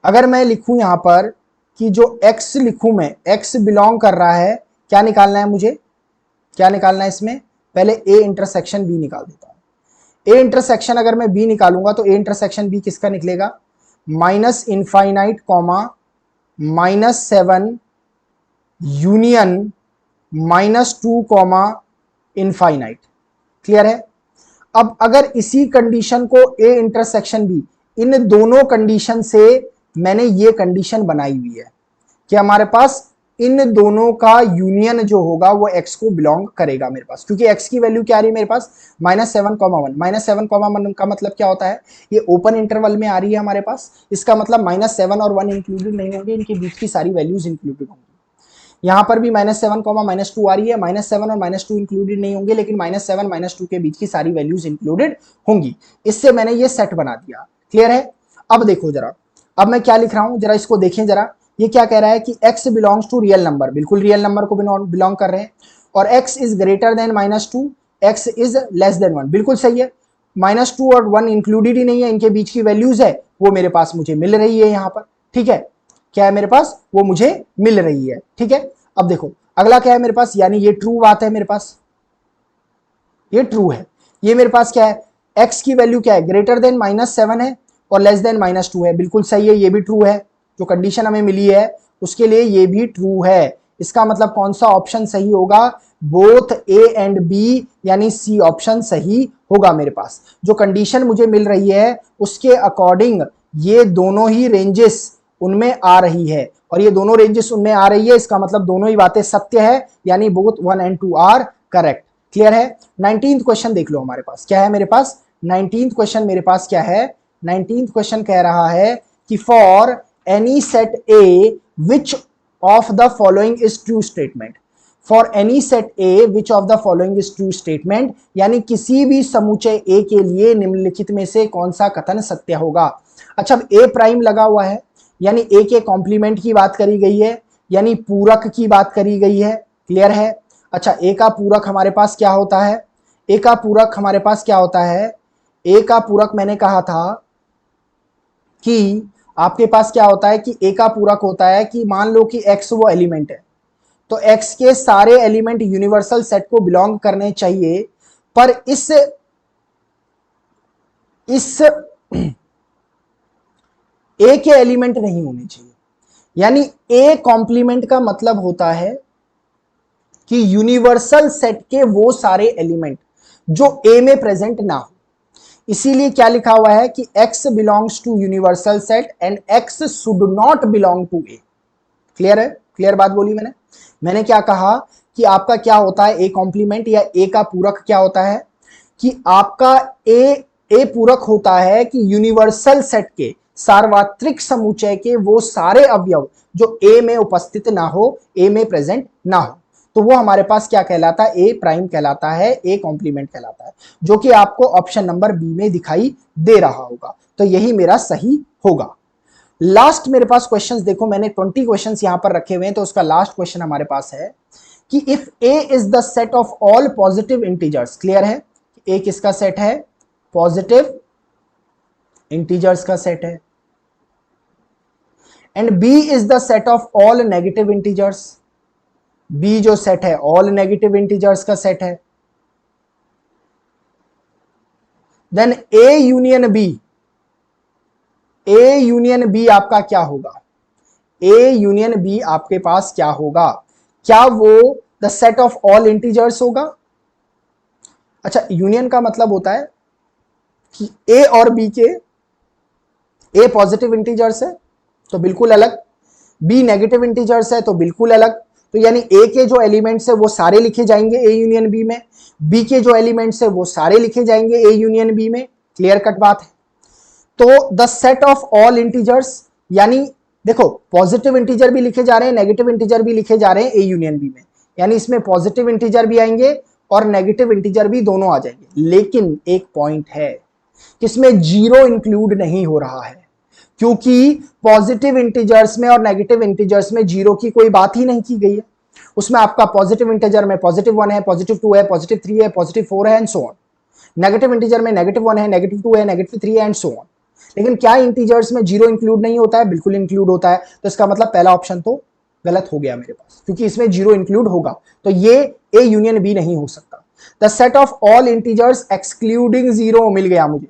अगर मैं लिखूं यहां पर कि जो x लिखूं मैं, x बिलोंग कर रहा है, क्या निकालना है मुझे, क्या निकालना है इसमें, पहले a इंटरसेक्शन b निकाल देता हूं। a इंटरसेक्शन अगर मैं b निकालूंगा तो a इंटरसेक्शन b किसका निकलेगा, minus infinite comma -7 union -2 comma infinite. Clear है? अब अगर इसी कंडीशन को ए इंटरसेक्शन बी, इन दोनों कंडीशन से मैंने ये कंडीशन बनाई हुई है कि हमारे पास इन दोनों का यूनियन जो होगा वो x को बिलोंग करेगा मेरे पास, क्योंकि x की वैल्यू क्या आ रही है मेरे पास -7,1। -7,1 का मतलब क्या होता है, ये ओपन इंटरवल में आ रही है हमारे पास, इसका मतलब -7 और 1 इंक्लूडेड नहीं होंगे, इनके बीच की सारी वैल्यूज इंक्लूडेड होंगी। यहां पर भी -7, -2 आ रही है, -7 और -2 इंक्लूडेड नहीं होंगे, लेकिन -7 -2 के बीच की सारी वैल्यूज इंक्लूडेड होंगी। इससे मैंने ये सेट बना दिया। क्लियर है? अब देखो जरा, अब मैं क्या लिख रहा हूं, जरा इसको देखें जरा। ये क्या कह रहा है कि x belongs to real number, बिल्कुल रियल नंबर को बिलोंग कर रहे हैं, और x is greater than -2, x is less than 1, बिल्कुल सही है। -2 और 1 इंक्लूडेड ही नहीं है, इनके बीच की वैल्यूज है वो मेरे पास मुझे मिल रही है यहां पर। ठीक है, क्या है मेरे पास, वो मुझे मिल रही है। ठीक है, अब देखो अगला क्या है मेरे पास, यानी ये ट्रू बात है मेरे पास, ये ट्रू है। ये मेरे पास क्या है, x की वैल्यू क्या है, ग्रेटर देन -7 है और लेस देन -2 है, बिल्कुल सही है, ये भी ट्रू है। जो कंडीशन हमें मिली है उसके लिए ये भी ट्रू है। इसका मतलब कौन सा ऑप्शन सही होगा, बोथ ए एंड बी, यानी सी ऑप्शन सही होगा मेरे पास। जो कंडीशन मुझे मिल रही है उसके अकॉर्डिंग ये दोनों ही रेंजेस उनमें आ रही है, और ये दोनों रेंजेस उनमें आ रही है, इसका मतलब दोनों ही बातें सत्य है, यानी both 1 and 2 are correct. Clear है? 19th क्वेश्चन देख लो हमारे पास क्या है, मेरे पास 19th क्वेश्चन मेरे पास क्या है, 19th क्वेश्चन कह रहा है कि for any set A which of the following is true statement, for any set A which of the following is true statement, यानी किसी भी समुच्चय A के लिए निम्नलिखित में से कौन सा कथन सत्य होगा। अच्छा, अब A प्राइम लगा हुआ है, यानी A के कॉम्प्लीमेंट की बात करी गई है, यानी पूरक की बात करी गई है। क्लियर है? अच्छा, A का पूरक हमारे पास क्या होता है, A का पूरक हमारे पास क्या होता है, A का पूरक मैंने कहा था कि आपके पास क्या होता है कि ए का पूरक होता है कि मान लो कि x वो एलिमेंट है, तो x के सारे एलिमेंट यूनिवर्सल सेट को बिलोंग करने चाहिए, पर इस ए के एलिमेंट नहीं होने चाहिए। यानी ए कॉम्प्लीमेंट का मतलब होता है कि यूनिवर्सल सेट के वो सारे एलिमेंट जो ए में प्रेजेंट ना हो। इसीलिए क्या लिखा हुआ है कि x belongs to universal set and x should not belong to A. Clear है? क्लियर बात बोली मैंने क्या कहा कि आपका क्या होता है ए कॉम्प्लीमेंट या ए का पूरक क्या होता है, कि आपका ए पूरक होता है कि यूनिवर्सल सेट के सार्वत्रिक समुच्चय के वो सारे अवयव जो ए में उपस्थित ना हो, ए में प्रेजेंट ना हो, तो वो हमारे पास क्या कहलाता है, ए प्राइम कहलाता है, ए कॉम्प्लीमेंट कहलाता है, जो कि आपको ऑप्शन नंबर बी में दिखाई दे रहा होगा। तो यही मेरा सही होगा। लास्ट मेरे पास क्वेश्चंस देखो, मैंने 20 क्वेश्चंस यहां पर रखे हुए हैं, तो उसका लास्ट क्वेश्चन हमारे पास है कि if A is the set of all positive integers. Clear है? ए किसका सेट है, पॉजिटिव इंटीजर्स का सेट है, and B is the set of all negative integers, B जो सेट है ऑल नेगेटिव इंटीजर्स का सेट है, then A union B, A union B आपका क्या होगा, ए यूनियन बी आपके पास क्या होगा, क्या वो the set of all integers होगा। अच्छा, यूनियन का मतलब होता है कि ए और बी के, ए पॉजिटिव इंटीजर्स है तो बिल्कुल अलग, बी नेगेटिव इंटीजर्स है तो बिल्कुल अलग, तो यानी ए के जो एलिमेंट्स है वो सारे लिखे जाएंगे ए यूनियन बी में, बी के जो एलिमेंट्स है वो सारे लिखे जाएंगे ए यूनियन बी में। क्लियर कट बात है? तो the set of all integers, यानी देखो पॉजिटिव इंटीजर भी लिखे जा रहे हैं, नेगेटिव इंटीजर भी लिखे जा रहे हैं ए यूनियन बी में, यानी इसमें पॉजिटिव इंटीजर भी आएंगे और नेगेटिव इंटीजर भी दोनों आ जाएंगे, लेकिन एक पॉइंट है कि इसमें जीरो इंक्लूड नहीं हो रहा है, क्योंकि पॉजिटिव इंटीजर्स में और नेगेटिव इंटीजर्स में जीरो की कोई बात ही नहीं की गई है। उसमें आपका पॉजिटिव इंटीजर में +1 है, +2 है, +3 है, +4 है and so on. Negative integer में -1 है, -2 है, -3 है एंड सो ऑन। लेकिन क्या इंटीजर्स में जीरो इंक्लूड नहीं होता है? बिल्कुल इंक्लूड होता है। तो इसका मतलब पहला ऑप्शन तो गलत हो गया मेरे पास, क्योंकि इसमें जीरो इंक्लूड होगा, तो ये ए यूनियन बी नहीं हो सकता। The set of all integers excluding zero मिल गया मुझे,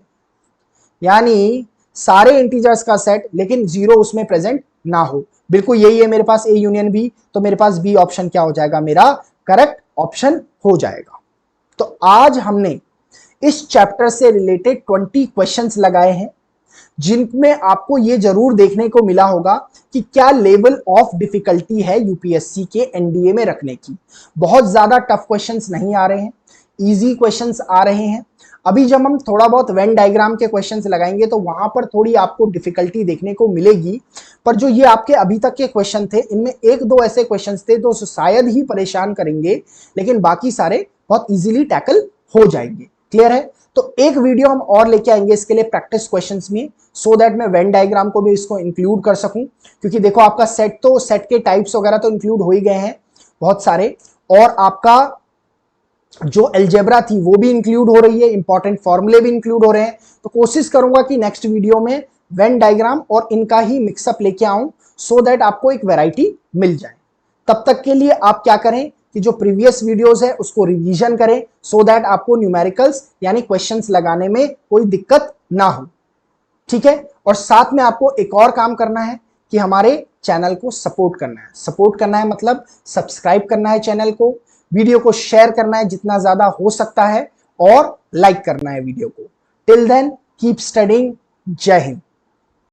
यानी सारे इंटीजर्स का सेट लेकिन जीरो उसमें प्रेजेंट ना हो। बिल्कुल यही है मेरे पास ए यूनियन बी, तो मेरे पास बी ऑप्शन क्या हो जाएगा, मेरा करेक्ट ऑप्शन हो जाएगा। तो आज हमने इस चैप्टर से रिलेटेड 20 क्वेश्चंस लगाए हैं, जिनमें आपको यह जरूर देखने को मिला होगा कि क्या लेवल ऑफ डिफिकल्टी है यूपीएससी के एनडीए में रखने की। बहुत ज्यादा टफ क्वेश्चंस नहीं आ रहे हैं, इजी क्वेश्चंस आ रहे हैं। अभी जब हम थोड़ा बहुत वेन डायग्राम के क्वेश्चंस लगाएंगे तो वहां पर थोड़ी आपको डिफिकल्टी देखने को मिलेगी, पर जो ये आपके अभी तक के क्वेश्चन थे इनमें एक दो ऐसे क्वेश्चंस थे जो शायद ही परेशान करेंगे, लेकिन बाकी सारे बहुत इजीली टैकल हो जाएंगे। क्लियर है? तो एक वीडियो हम और लेके आएंगे इसके लिए प्रैक्टिस क्वेश्चंस में, सो दैट मैं वेन डायग्राम को भी इसको इंक्लूड कर सकूं, क्योंकि देखो आपका सेट तो सेट के टाइप्स वगैरह तो इंक्लूड हो ही गए हैं बहुत सारे, और आपका जो अलजेब्रा थी वो भी इंक्लूड हो रही है, इंपॉर्टेंट फॉर्मूले भी इंक्लूड हो रहे हैं। तो कोशिश करूंगा कि नेक्स्ट वीडियो में वेन डायग्राम और इनका ही मिक्सअप लेके आऊं, सो दैट आपको एक वैरायटी मिल जाए। तब तक के लिए आप क्या करें कि जो प्रीवियस वीडियोस है उसको रिवीजन करें, सो दैट आपको न्यूमेरिकल्स यानी क्वेश्चंस लगाने में कोई दिक्कत ना हो। ठीक है? और साथ में आपको एक और काम करना है कि हमारे चैनल को सपोर्ट करना है। सपोर्ट करना है मतलब सब्सक्राइब करना है चैनल को, वीडियो को शेयर करना है जितना ज्यादा हो सकता है, और लाइक करना है वीडियो को। Till then keep studying. जय हिंद।